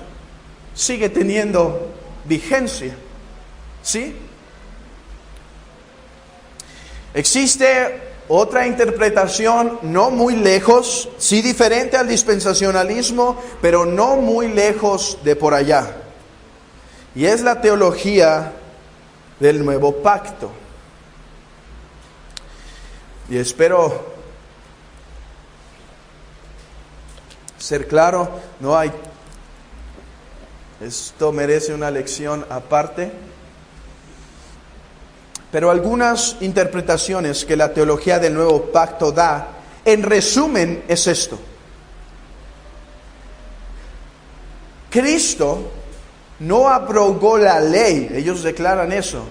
Sigue teniendo vigencia. ¿Sí? Existe otra interpretación no muy lejos, sí diferente al dispensacionalismo, pero no muy lejos de por allá. Y es la teología del nuevo pacto. Y espero ser claro, esto merece una lección aparte. Pero algunas interpretaciones que la teología del nuevo pacto da, en resumen, es esto. Cristo no abrogó la ley, ellos declaran eso,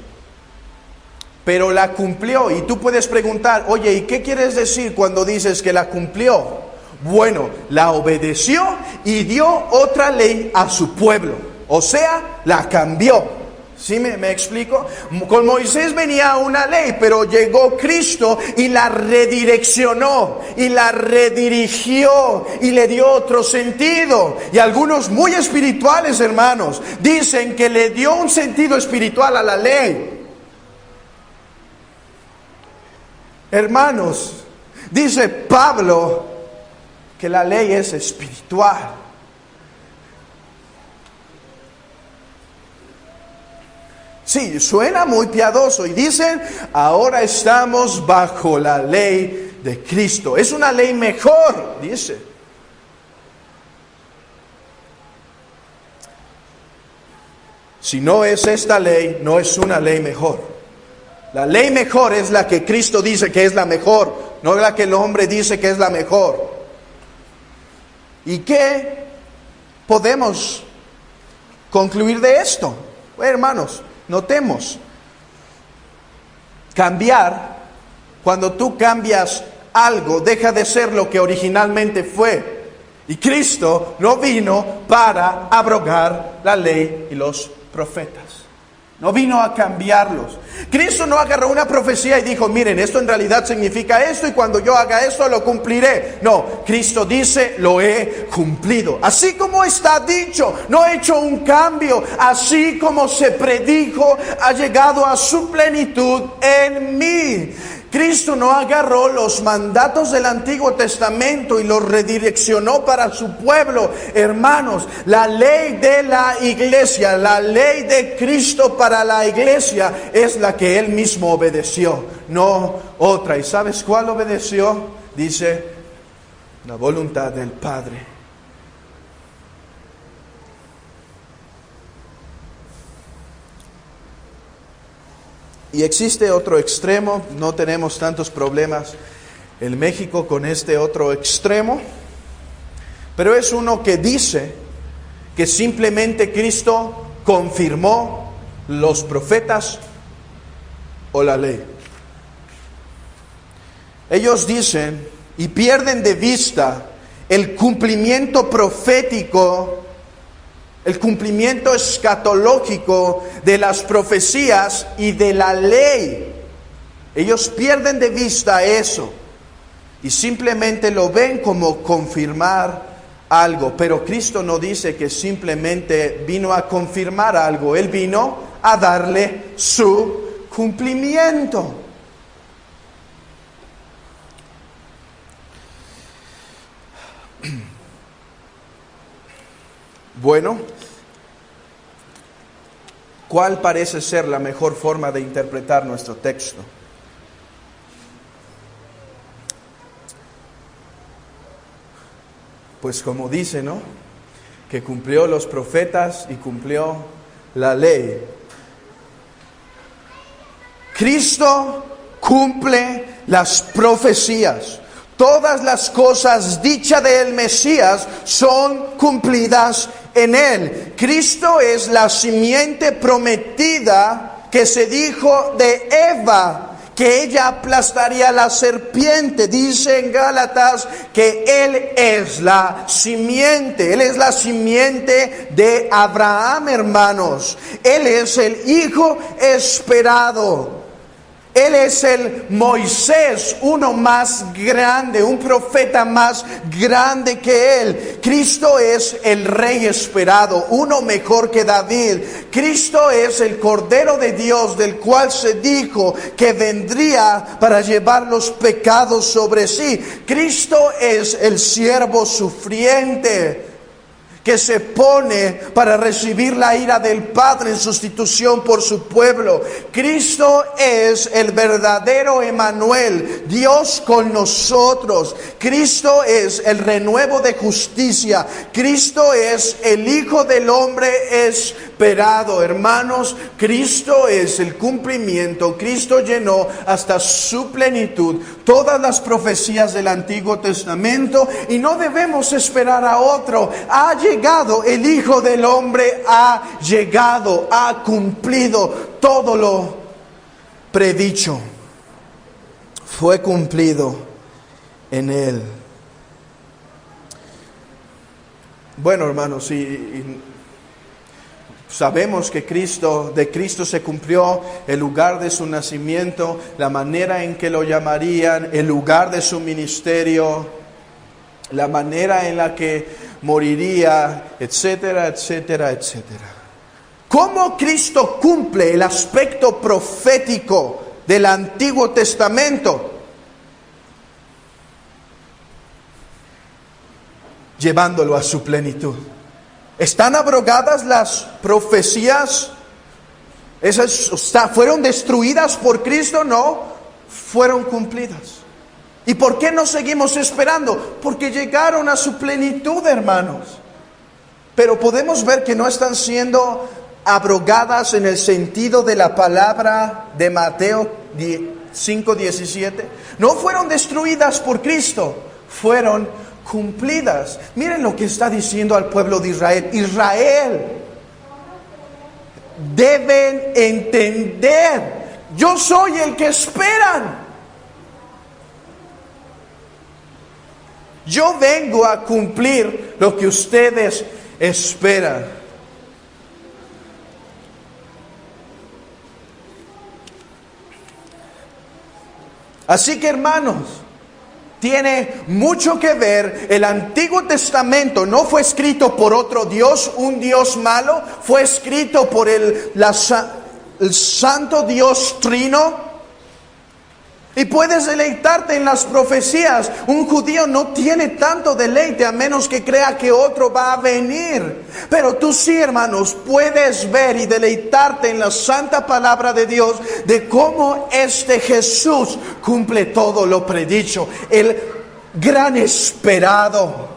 pero la cumplió. Y tú puedes preguntar: oye, ¿y qué quieres decir cuando dices que la cumplió? Bueno, la obedeció y dio otra ley a su pueblo, o sea, la cambió. ¿Sí me explico? Con Moisés venía una ley, pero llegó Cristo y la redireccionó y la redirigió y le dio otro sentido. Y algunos muy espirituales, hermanos, dicen que le dio un sentido espiritual a la ley. Hermanos, dice Pablo que la ley es espiritual. Sí, suena muy piadoso y dicen: ahora estamos bajo la ley de Cristo. Es una ley mejor, dice. Si no es esta ley, no es una ley mejor. La ley mejor es la que Cristo dice que es la mejor, no la que el hombre dice que es la mejor. ¿Y qué podemos concluir de esto? Hermanos, notemos, cambiar, cuando tú cambias algo, deja de ser lo que originalmente fue. Y Cristo no vino para abrogar la ley y los profetas. No vino a cambiarlos. Cristo no agarró una profecía y dijo: miren, esto en realidad significa esto y cuando yo haga esto lo cumpliré. No, Cristo dice: lo he cumplido. Así como está dicho, no he hecho un cambio. Así como se predijo, ha llegado a su plenitud en mí. Cristo no agarró los mandatos del Antiguo Testamento y los redireccionó para su pueblo. Hermanos, la ley de la iglesia, la ley de Cristo para la iglesia es la que Él mismo obedeció, no otra. ¿Y sabes cuál obedeció? Dice, la voluntad del Padre. Y existe otro extremo, no tenemos tantos problemas en México con este otro extremo, pero es uno que dice que simplemente Cristo confirmó los profetas o la ley. Ellos dicen y pierden de vista el cumplimiento profético, el cumplimiento escatológico de las profecías y de la ley. Ellos pierden de vista eso y simplemente lo ven como confirmar algo. Pero Cristo no dice que simplemente vino a confirmar algo. Él vino a darle su cumplimiento. Bueno, ¿cuál parece ser la mejor forma de interpretar nuestro texto? Pues como dice, ¿no? Que cumplió los profetas y cumplió la ley. Cristo cumple las profecías. Todas las cosas dichas del Mesías son cumplidas en Él. Cristo es la simiente prometida que se dijo de Eva, que ella aplastaría a la serpiente. Dice en Gálatas que Él es la simiente. Él es la simiente de Abraham, hermanos. Él es el Hijo esperado. Él es el Moisés, uno más grande, un profeta más grande que él. Cristo es el Rey esperado, uno mejor que David. Cristo es el Cordero de Dios, del cual se dijo que vendría para llevar los pecados sobre sí. Cristo es el siervo sufriente que se pone para recibir la ira del Padre en sustitución por su pueblo. Cristo es el verdadero Emmanuel, Dios con nosotros. Cristo es el renuevo de justicia. Cristo es el Hijo del Hombre esperado. Hermanos, Cristo es el cumplimiento. Cristo llenó hasta su plenitud todas las profecías del Antiguo Testamento y no debemos esperar a otro. Ha llegado el Hijo del Hombre, ha llegado, ha cumplido todo lo predicho. Fue cumplido en Él. Bueno, hermanos, y sabemos que de Cristo se cumplió el lugar de su nacimiento, la manera en que lo llamarían, el lugar de su ministerio, la manera en la que moriría, etcétera, etcétera, etcétera. ¿Cómo Cristo cumple el aspecto profético del Antiguo Testamento? Llevándolo a su plenitud. ¿Están abrogadas las profecías? ¿Fueron destruidas por Cristo? No, fueron cumplidas. ¿Y por qué no seguimos esperando? Porque llegaron a su plenitud, hermanos. Pero podemos ver que no están siendo abrogadas en el sentido de la palabra de Mateo 5:17. No fueron destruidas por Cristo, fueron cumplidas. Miren lo que está diciendo al pueblo de Israel. Israel, deben entender, yo soy el que esperan. Yo vengo a cumplir lo que ustedes esperan. Así que, hermanos, tiene mucho que ver. El Antiguo Testamento no fue escrito por otro Dios, un Dios malo. Fue escrito por el Santo Dios Trino. Y puedes deleitarte en las profecías. Un judío no tiene tanto deleite a menos que crea que otro va a venir. Pero tú sí, hermanos, puedes ver y deleitarte en la santa palabra de Dios de cómo este Jesús cumple todo lo predicho. El gran esperado.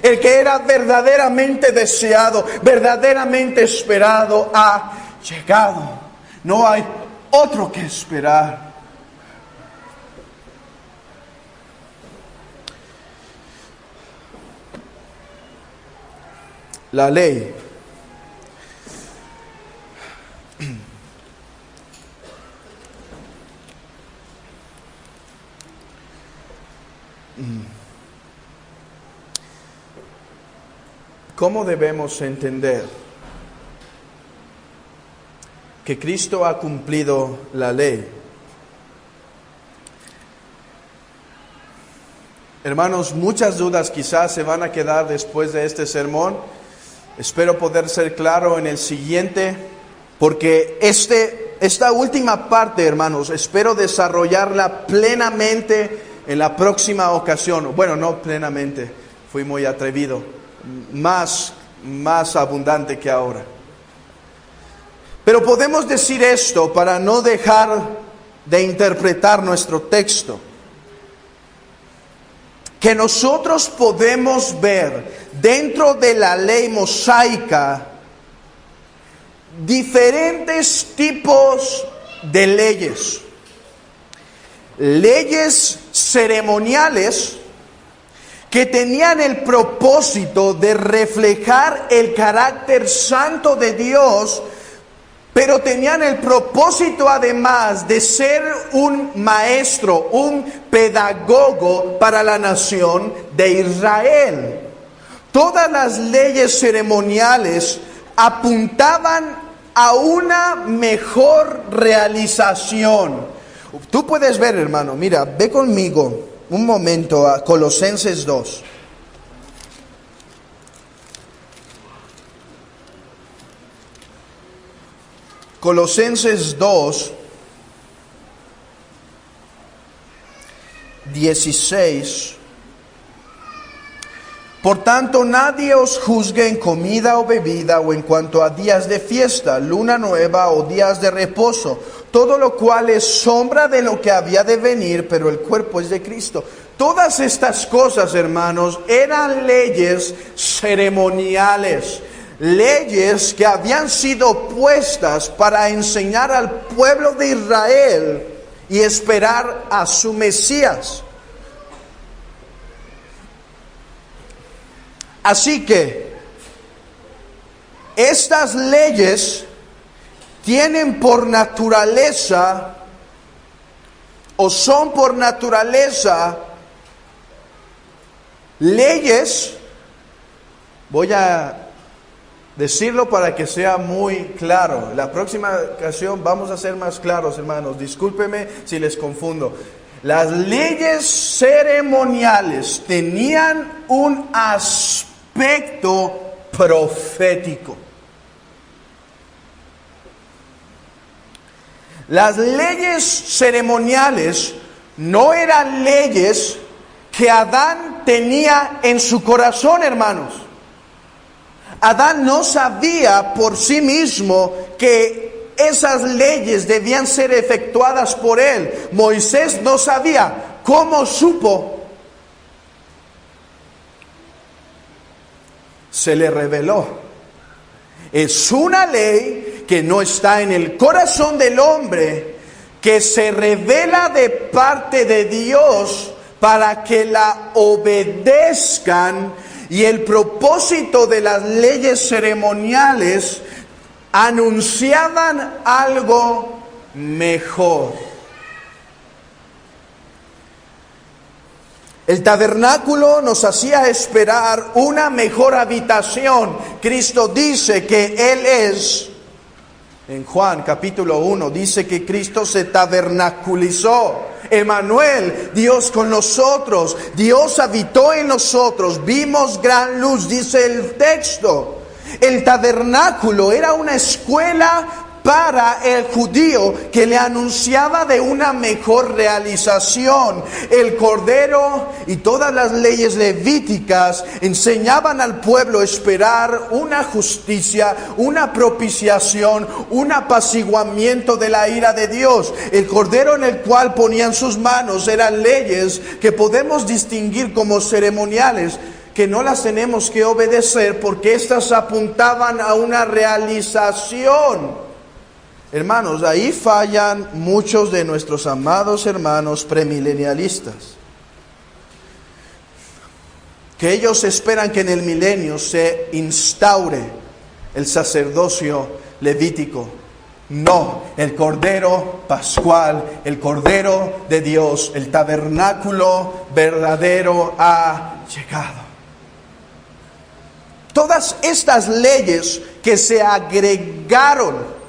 El que era verdaderamente deseado, verdaderamente esperado, ha llegado. No hay otro que esperar. La ley. ¿Cómo debemos entender que Cristo ha cumplido la ley? Hermanos, muchas dudas quizás se van a quedar después de este sermón. Espero poder ser claro en el siguiente, porque esta última parte, hermanos, espero desarrollarla plenamente en la próxima ocasión. Bueno, no plenamente, fui muy atrevido, más abundante que ahora. Pero podemos decir esto para no dejar de interpretar nuestro texto. Que nosotros podemos ver dentro de la ley mosaica diferentes tipos de leyes. Leyes ceremoniales que tenían el propósito de reflejar el carácter santo de Dios, pero tenían el propósito además de ser un maestro, un pedagogo para la nación de Israel. Todas las leyes ceremoniales apuntaban a una mejor realización. Tú puedes ver, hermano, mira, ve conmigo un momento a Colosenses 2. Colosenses 2, 16. Por tanto, nadie os juzgue en comida o bebida o en cuanto a días de fiesta, luna nueva o días de reposo, todo lo cual es sombra de lo que había de venir, pero el cuerpo es de Cristo. Todas estas cosas, hermanos, eran leyes ceremoniales. Leyes que habían sido puestas para enseñar al pueblo de Israel y esperar a su Mesías. Así que estas leyes tienen por naturaleza o son por naturaleza leyes, voy a decirlo para que sea muy claro. La próxima ocasión vamos a ser más claros, hermanos. Discúlpenme si les confundo. Las leyes ceremoniales tenían un aspecto profético. Las leyes ceremoniales no eran leyes que Adán tenía en su corazón, hermanos. Adán no sabía por sí mismo que esas leyes debían ser efectuadas por él. Moisés no sabía. ¿Cómo supo? Se le reveló. Es una ley que no está en el corazón del hombre, que se revela de parte de Dios para que la obedezcan. Y el propósito de las leyes ceremoniales anunciaban algo mejor. El tabernáculo nos hacía esperar una mejor habitación. Cristo dice que Él es, en Juan capítulo 1, dice que Cristo se tabernaculizó. Emmanuel, Dios con nosotros, Dios habitó en nosotros, vimos gran luz, dice el texto. El tabernáculo era una escuela para el judío que le anunciaba de una mejor realización. El Cordero y todas las leyes levíticas enseñaban al pueblo a esperar una justicia, una propiciación, un apaciguamiento de la ira de Dios. El Cordero en el cual ponían sus manos eran leyes que podemos distinguir como ceremoniales, que no las tenemos que obedecer porque estas apuntaban a una realización. Hermanos, ahí fallan muchos de nuestros amados hermanos premilenialistas, que ellos esperan que en el milenio se instaure el sacerdocio levítico. No, el Cordero Pascual, el Cordero de Dios, el tabernáculo verdadero ha llegado. Todas estas leyes que se agregaron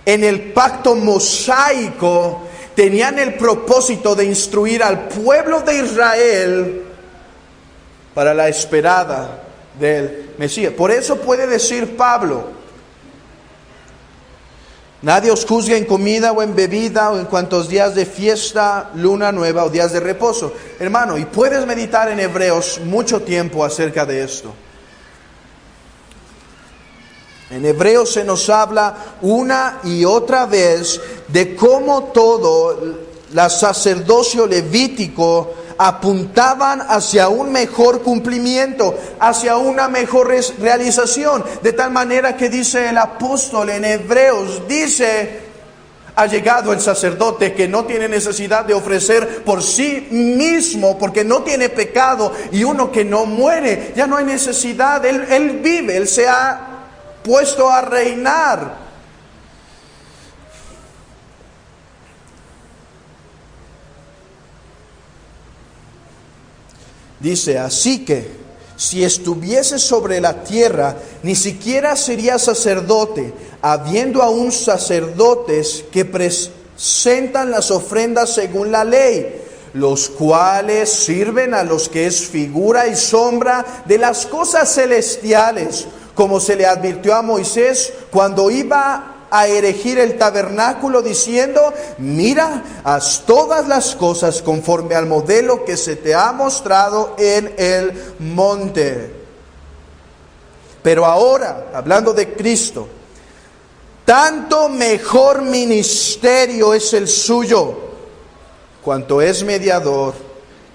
en el pacto mosaico tenían el propósito de instruir al pueblo de Israel para la esperada del Mesías. Por eso puede decir Pablo: nadie os juzgue en comida o en bebida o en cuantos días de fiesta, luna nueva o días de reposo. Hermano, y puedes meditar en Hebreos mucho tiempo acerca de esto. En Hebreos se nos habla una y otra vez de cómo todo el sacerdocio levítico apuntaban hacia un mejor cumplimiento, hacia una mejor realización. De tal manera que dice el apóstol en Hebreos, dice: ha llegado el sacerdote que no tiene necesidad de ofrecer por sí mismo, porque no tiene pecado, y uno que no muere. Ya no hay necesidad, él vive, él se ha puesto a reinar. Dice: así que si estuviese sobre la tierra, ni siquiera sería sacerdote, habiendo aún sacerdotes que presentan las ofrendas según la ley, los cuales sirven a los que es figura y sombra de las cosas celestiales, como se le advirtió a Moisés cuando iba a erigir el tabernáculo, diciendo: mira, haz todas las cosas conforme al modelo que se te ha mostrado en el monte. Pero ahora, hablando de Cristo, tanto mejor ministerio es el suyo, cuanto es mediador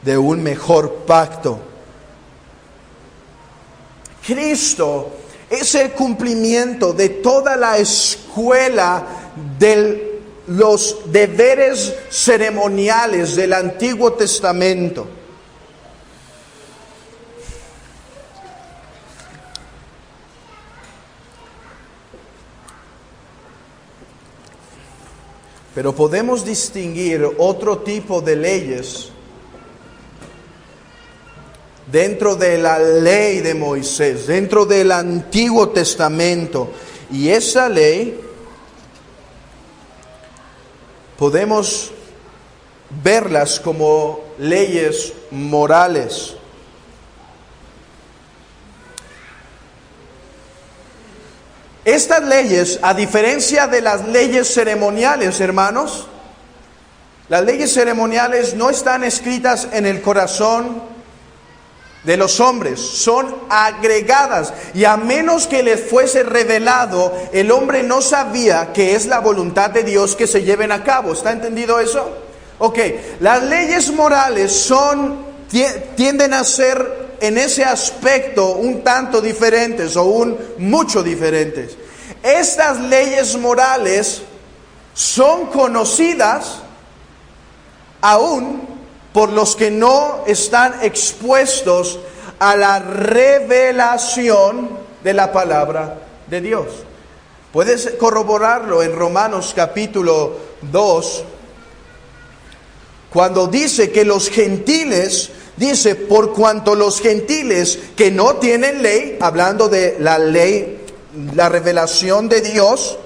de un mejor pacto. Cristo es el cumplimiento de toda la escuela de los deberes ceremoniales del Antiguo Testamento. Pero podemos distinguir otro tipo de leyes dentro de la ley de Moisés, dentro del Antiguo Testamento. Y esa ley podemos verlas como leyes morales. Estas leyes, a diferencia de las leyes ceremoniales, hermanos, las leyes ceremoniales no están escritas en el corazón de los hombres, son agregadas, y a menos que les fuese revelado, el hombre no sabía que es la voluntad de Dios que se lleven a cabo. ¿Está entendido eso? Ok, las leyes morales tienden a ser en ese aspecto un tanto diferentes o mucho diferentes. Estas leyes morales son conocidas aún por los que no están expuestos a la revelación de la palabra de Dios. Puedes corroborarlo en Romanos capítulo 2, cuando dice que los gentiles, dice, por cuanto los gentiles que no tienen ley, hablando de la ley, la revelación de Dios,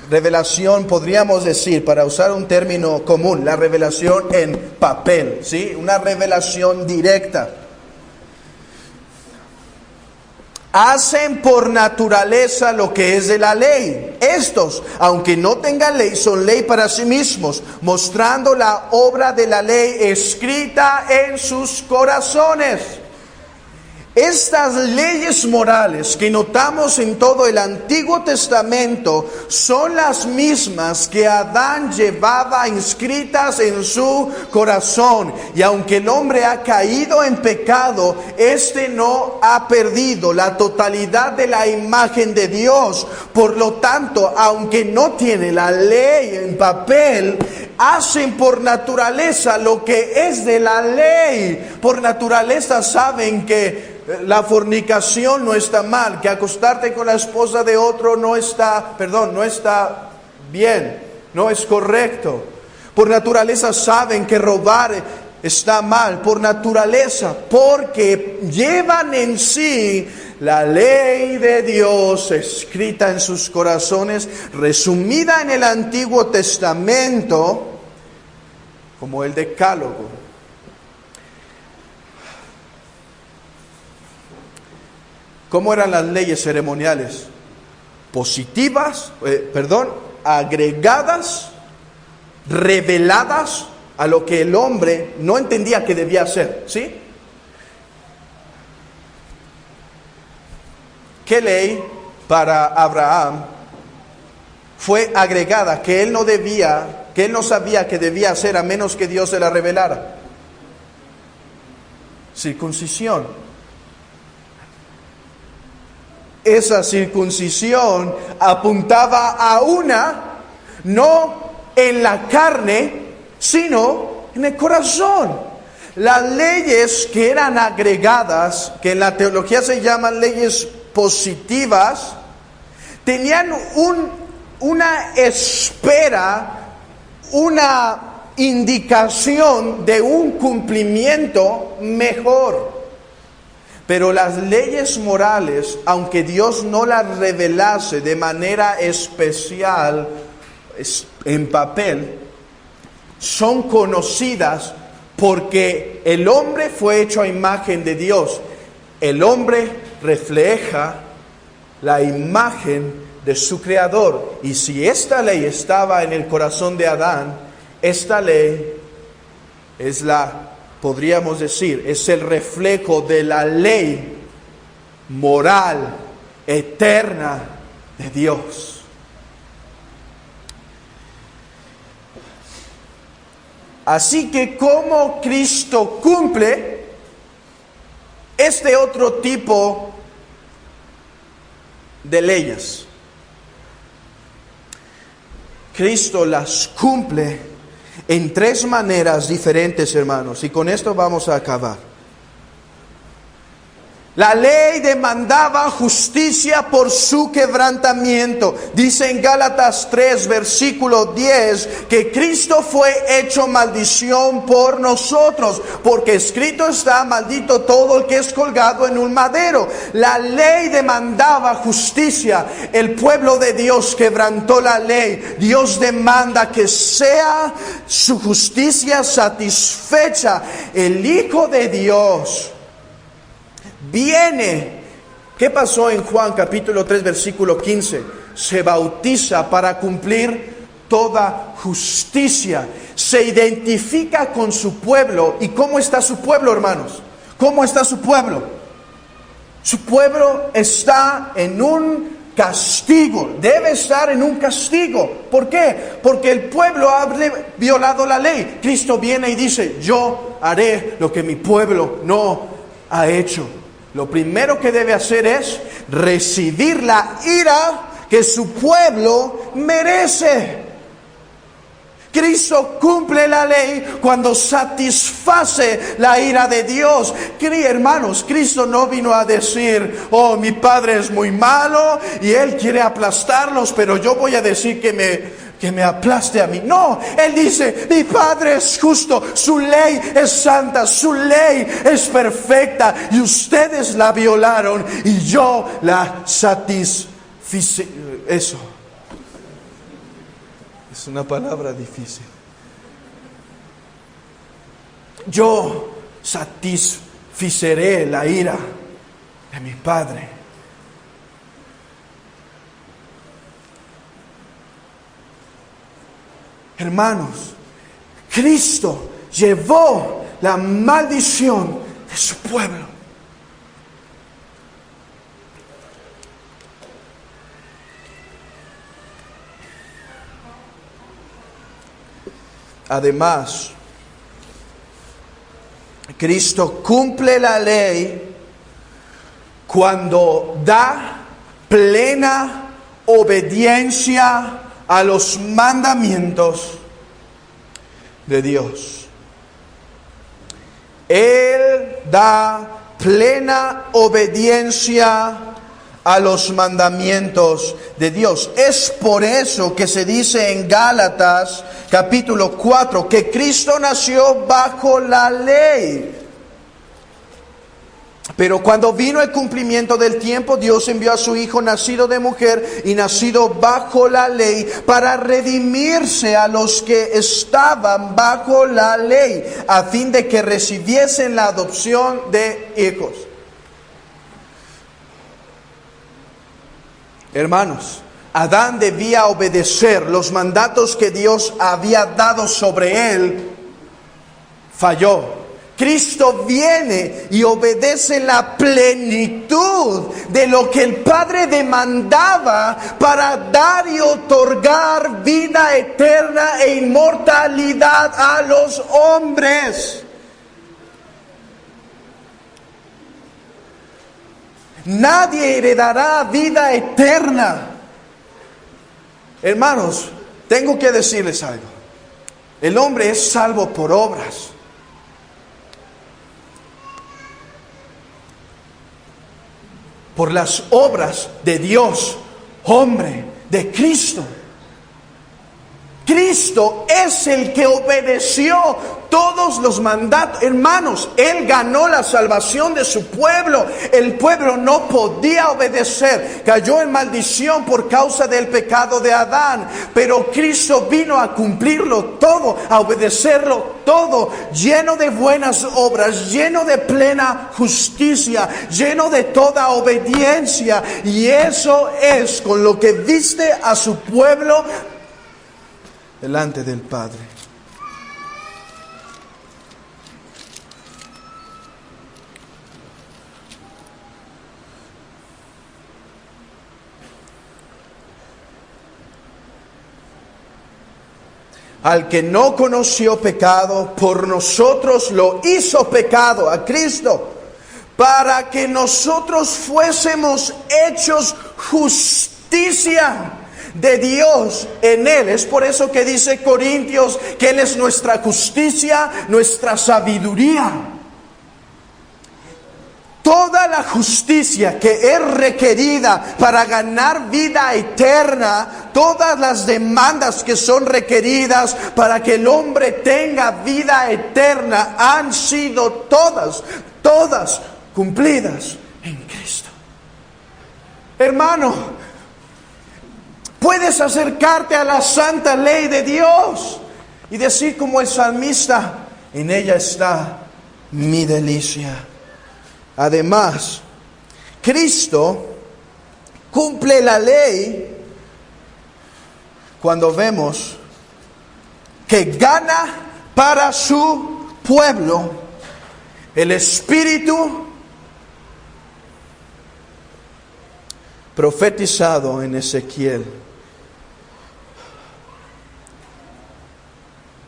revelación podríamos decir, para usar un término común, la revelación en papel, ¿sí? Una revelación directa. hacen por naturaleza lo que es de la ley. Estos, aunque no tengan ley, son ley para sí mismos, mostrando la obra de la ley escrita en sus corazones. Estas leyes morales que notamos en todo el Antiguo Testamento son las mismas que Adán llevaba inscritas en su corazón. Y aunque el hombre ha caído en pecado, este no ha perdido la totalidad de la imagen de Dios. Por lo tanto, aunque no tiene la ley en papel, hacen por naturaleza lo que es de la ley. Por naturaleza saben que la fornicación no está mal, que acostarte con la esposa de otro no está bien, no es correcto. Por naturaleza saben que robar está mal, por naturaleza, porque llevan en sí la ley de Dios escrita en sus corazones, resumida en el Antiguo Testamento como el Decálogo. ¿Cómo eran las leyes ceremoniales? Agregadas, reveladas a lo que el hombre no entendía que debía hacer, ¿sí? ¿Qué ley para Abraham fue agregada que él no sabía que debía hacer a menos que Dios se la revelara? Circuncisión. Esa circuncisión apuntaba a no en la carne, sino en el corazón. Las leyes que eran agregadas, que en la teología se llaman leyes positivas, tenían una espera, una indicación de un cumplimiento mejor. Pero las leyes morales, aunque Dios no las revelase de manera especial en papel, son conocidas porque el hombre fue hecho a imagen de Dios. El hombre refleja la imagen de su Creador. Y si esta ley estaba en el corazón de Adán, esta ley podríamos decir, es el reflejo de la ley moral, eterna de Dios. Así que como Cristo cumple este otro tipo de leyes, Cristo las cumple en tres maneras diferentes, hermanos, y con esto vamos a acabar. La ley demandaba justicia por su quebrantamiento. Dice en Gálatas 3, versículo 10, que Cristo fue hecho maldición por nosotros, porque escrito está: maldito todo el que es colgado en un madero. La ley demandaba justicia. El pueblo de Dios quebrantó la ley. Dios demanda que sea su justicia satisfecha. El Hijo de Dios viene. ¿Qué pasó en Juan capítulo 3 versículo 15? Se bautiza para cumplir toda justicia. Se identifica con su pueblo. ¿Y cómo está su pueblo, hermanos? ¿Cómo está su pueblo? Su pueblo está en un castigo. Debe estar en un castigo. ¿Por qué? Porque el pueblo ha violado la ley. Cristo viene y dice: yo haré lo que mi pueblo no ha hecho. Lo primero que debe hacer es recibir la ira que su pueblo merece. Cristo cumple la ley cuando satisface la ira de Dios. Hermanos, Cristo no vino a decir: oh, mi padre es muy malo y él quiere aplastarlos, pero yo voy a decir que me aplaste a mí. No, él dice: mi Padre es justo, su ley es santa, su ley es perfecta, y ustedes la violaron y yo la satisfice. Eso es una palabra difícil. Yo satisficeré la ira de mi Padre. Hermanos, Cristo llevó la maldición de su pueblo. Además, Cristo cumple la ley cuando da plena obediencia a los mandamientos de Dios. Él da plena obediencia a los mandamientos de Dios. Es por eso que se dice en Gálatas capítulo 4 que Cristo nació bajo la ley. Pero cuando vino el cumplimiento del tiempo, Dios envió a su Hijo nacido de mujer y nacido bajo la ley para redimirse a los que estaban bajo la ley, a fin de que recibiesen la adopción de hijos. Hermanos, Adán debía obedecer los mandatos que Dios había dado sobre él. Falló. Cristo viene y obedece la plenitud de lo que el Padre demandaba para dar y otorgar vida eterna e inmortalidad a los hombres. Nadie heredará vida eterna. Hermanos, tengo que decirles algo. El hombre es salvo por obras. Por las obras de Dios, hombre, de Cristo. Cristo es el que obedeció todos los mandatos. Hermanos, Él ganó la salvación de su pueblo. El pueblo no podía obedecer. Cayó en maldición por causa del pecado de Adán. Pero Cristo vino a cumplirlo todo, a obedecerlo todo, lleno de buenas obras, lleno de plena justicia, lleno de toda obediencia. Y eso es con lo que viste a su pueblo delante del Padre. Al que no conoció pecado, por nosotros lo hizo pecado, a Cristo, para que nosotros fuésemos hechos justicia de Dios en Él. Es por eso que dice Corintios que Él es nuestra justicia, nuestra sabiduría. Toda la justicia que es requerida para ganar vida eterna, todas las demandas que son requeridas para que el hombre tenga vida eterna, han sido todas cumplidas en Cristo. Hermano, puedes acercarte a la santa ley de Dios y decir como el salmista: en ella está mi delicia. Además, Cristo cumple la ley cuando vemos que gana para su pueblo el espíritu profetizado en Ezequiel.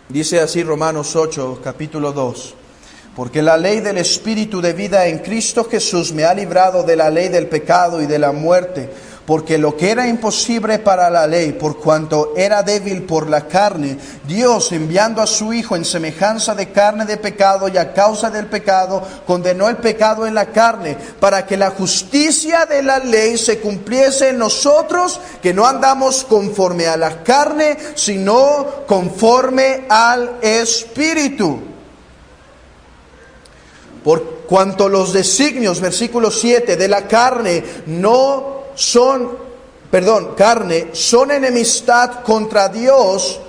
Dice así Romanos 8, capítulo 2. Porque la ley del Espíritu de vida en Cristo Jesús me ha librado de la ley del pecado y de la muerte. Porque lo que era imposible para la ley, por cuanto era débil por la carne, Dios, enviando a su Hijo en semejanza de carne de pecado y a causa del pecado, condenó el pecado en la carne, para que la justicia de la ley se cumpliese en nosotros, que no andamos conforme a la carne, sino conforme al Espíritu. Por cuanto los designios, versículo 7, de la carne son enemistad contra Dios,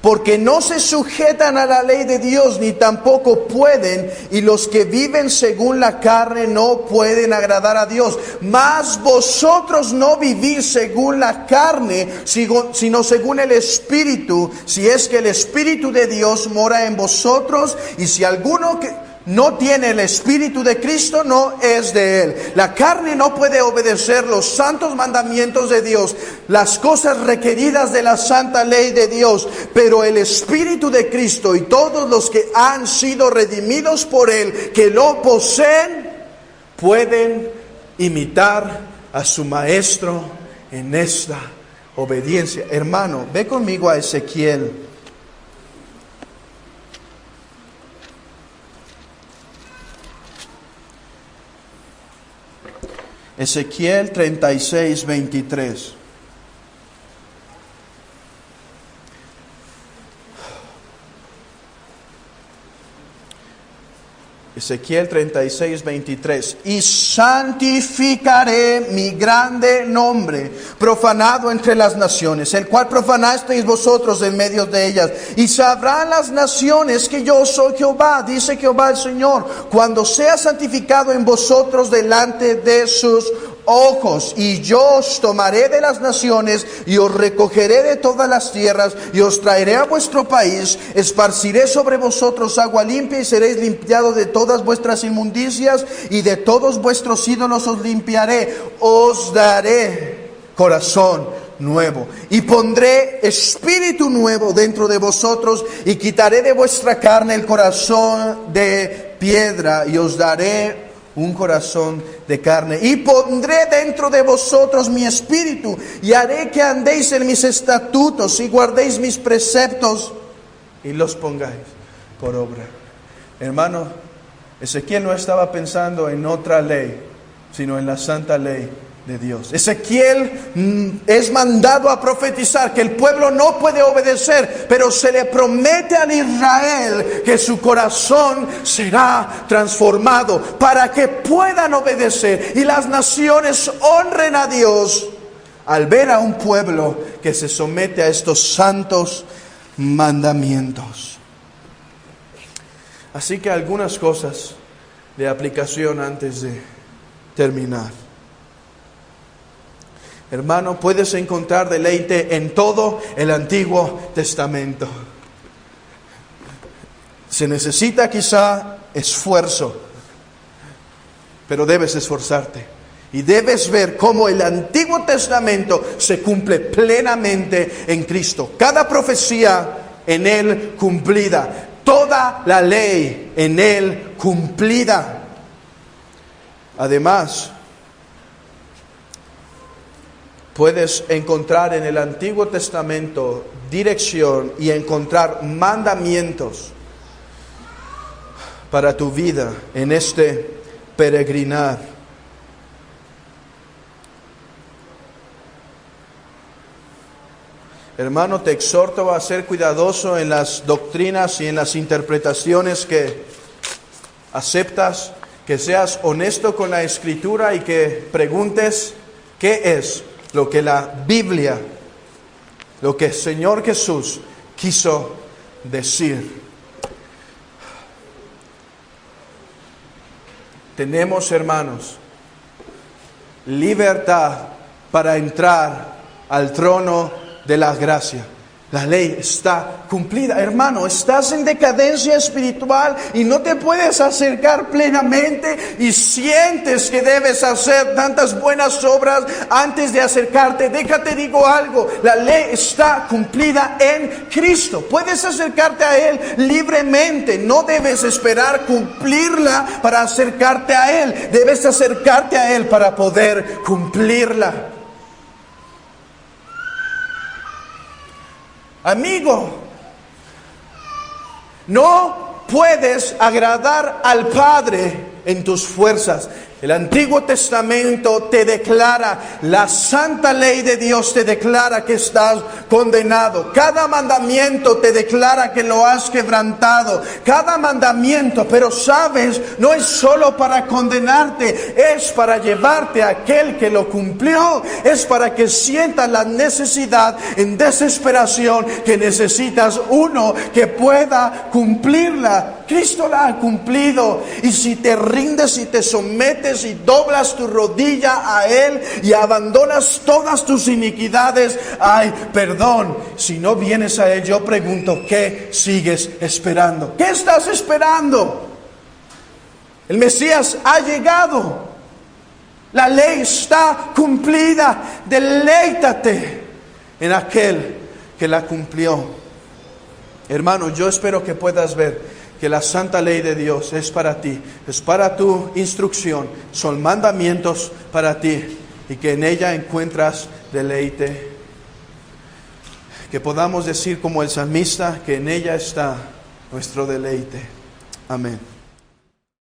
porque no se sujetan a la ley de Dios, ni tampoco pueden, y los que viven según la carne no pueden agradar a Dios. Mas vosotros no vivís según la carne, sino según el Espíritu, si es que el Espíritu de Dios mora en vosotros. Y si alguno que no tiene el Espíritu de Cristo, no es de Él. La carne no puede obedecer los santos mandamientos de Dios, las cosas requeridas de la santa ley de Dios. Pero el Espíritu de Cristo y todos los que han sido redimidos por Él, que lo poseen, pueden imitar a su Maestro en esta obediencia. Hermano, ve conmigo a Ezequiel. Ezequiel 36, 23. Ezequiel 36, 23. Y santificaré mi grande nombre, profanado entre las naciones, el cual profanasteis vosotros en medio de ellas. Y sabrán las naciones que yo soy Jehová, dice Jehová el Señor, cuando sea santificado en vosotros delante de sus ojos. Y yo os tomaré de las naciones y os recogeré de todas las tierras y os traeré a vuestro país, esparciré sobre vosotros agua limpia y seréis limpiados de todas vuestras inmundicias, y de todos vuestros ídolos os limpiaré. Os daré corazón nuevo y pondré espíritu nuevo dentro de vosotros, y quitaré de vuestra carne el corazón de piedra y os daré un corazón de carne, y pondré dentro de vosotros mi espíritu, y haré que andéis en mis estatutos y guardéis mis preceptos y los pongáis por obra. Hermano, Ezequiel no estaba pensando en otra ley, sino en la santa ley de Dios. Ezequiel es mandado a profetizar que el pueblo no puede obedecer, pero se le promete al Israel que su corazón será transformado para que puedan obedecer y las naciones honren a Dios al ver a un pueblo que se somete a estos santos mandamientos. Así que algunas cosas de aplicación antes de terminar. Hermano, puedes encontrar deleite en todo el Antiguo Testamento. Se necesita quizá esfuerzo, pero debes esforzarte. Y debes ver cómo el Antiguo Testamento se cumple plenamente en Cristo. Cada profecía en Él cumplida. Toda la ley en Él cumplida. Además, puedes encontrar en el Antiguo Testamento dirección y encontrar mandamientos para tu vida en este peregrinar. Hermano, te exhorto a ser cuidadoso en las doctrinas y en las interpretaciones que aceptas, que seas honesto con la Escritura y que preguntes qué es lo que la Biblia, lo que el Señor Jesús quiso decir. Tenemos, hermanos, libertad para entrar al trono de la gracia. La ley está cumplida. Hermano, estás en decadencia espiritual y no te puedes acercar plenamente y sientes que debes hacer tantas buenas obras antes de acercarte. Déjate digo algo, la ley está cumplida en Cristo. Puedes acercarte a Él libremente. No debes esperar cumplirla para acercarte a Él. Debes acercarte a Él para poder cumplirla. Amigo, no puedes agradar al Padre en tus fuerzas. El Antiguo Testamento te declara, la santa ley de Dios te declara que estás condenado. Cada mandamiento te declara que lo has quebrantado. Cada mandamiento, pero sabes, no es solo para condenarte, es para llevarte a aquel que lo cumplió. Es para que sientas la necesidad en desesperación que necesitas uno que pueda cumplirla. Cristo la ha cumplido, y si te rindes y te sometes y doblas tu rodilla a Él y abandonas todas tus iniquidades, hay perdón. Si no vienes a Él, yo pregunto, ¿qué sigues esperando? ¿Qué estás esperando? El Mesías ha llegado, la ley está cumplida. Deleítate en aquel que la cumplió. Hermano, yo espero que puedas ver que la santa ley de Dios es para ti, es para tu instrucción, son mandamientos para ti, y que en ella encuentras deleite. Que podamos decir como el salmista, que en ella está nuestro deleite. Amén.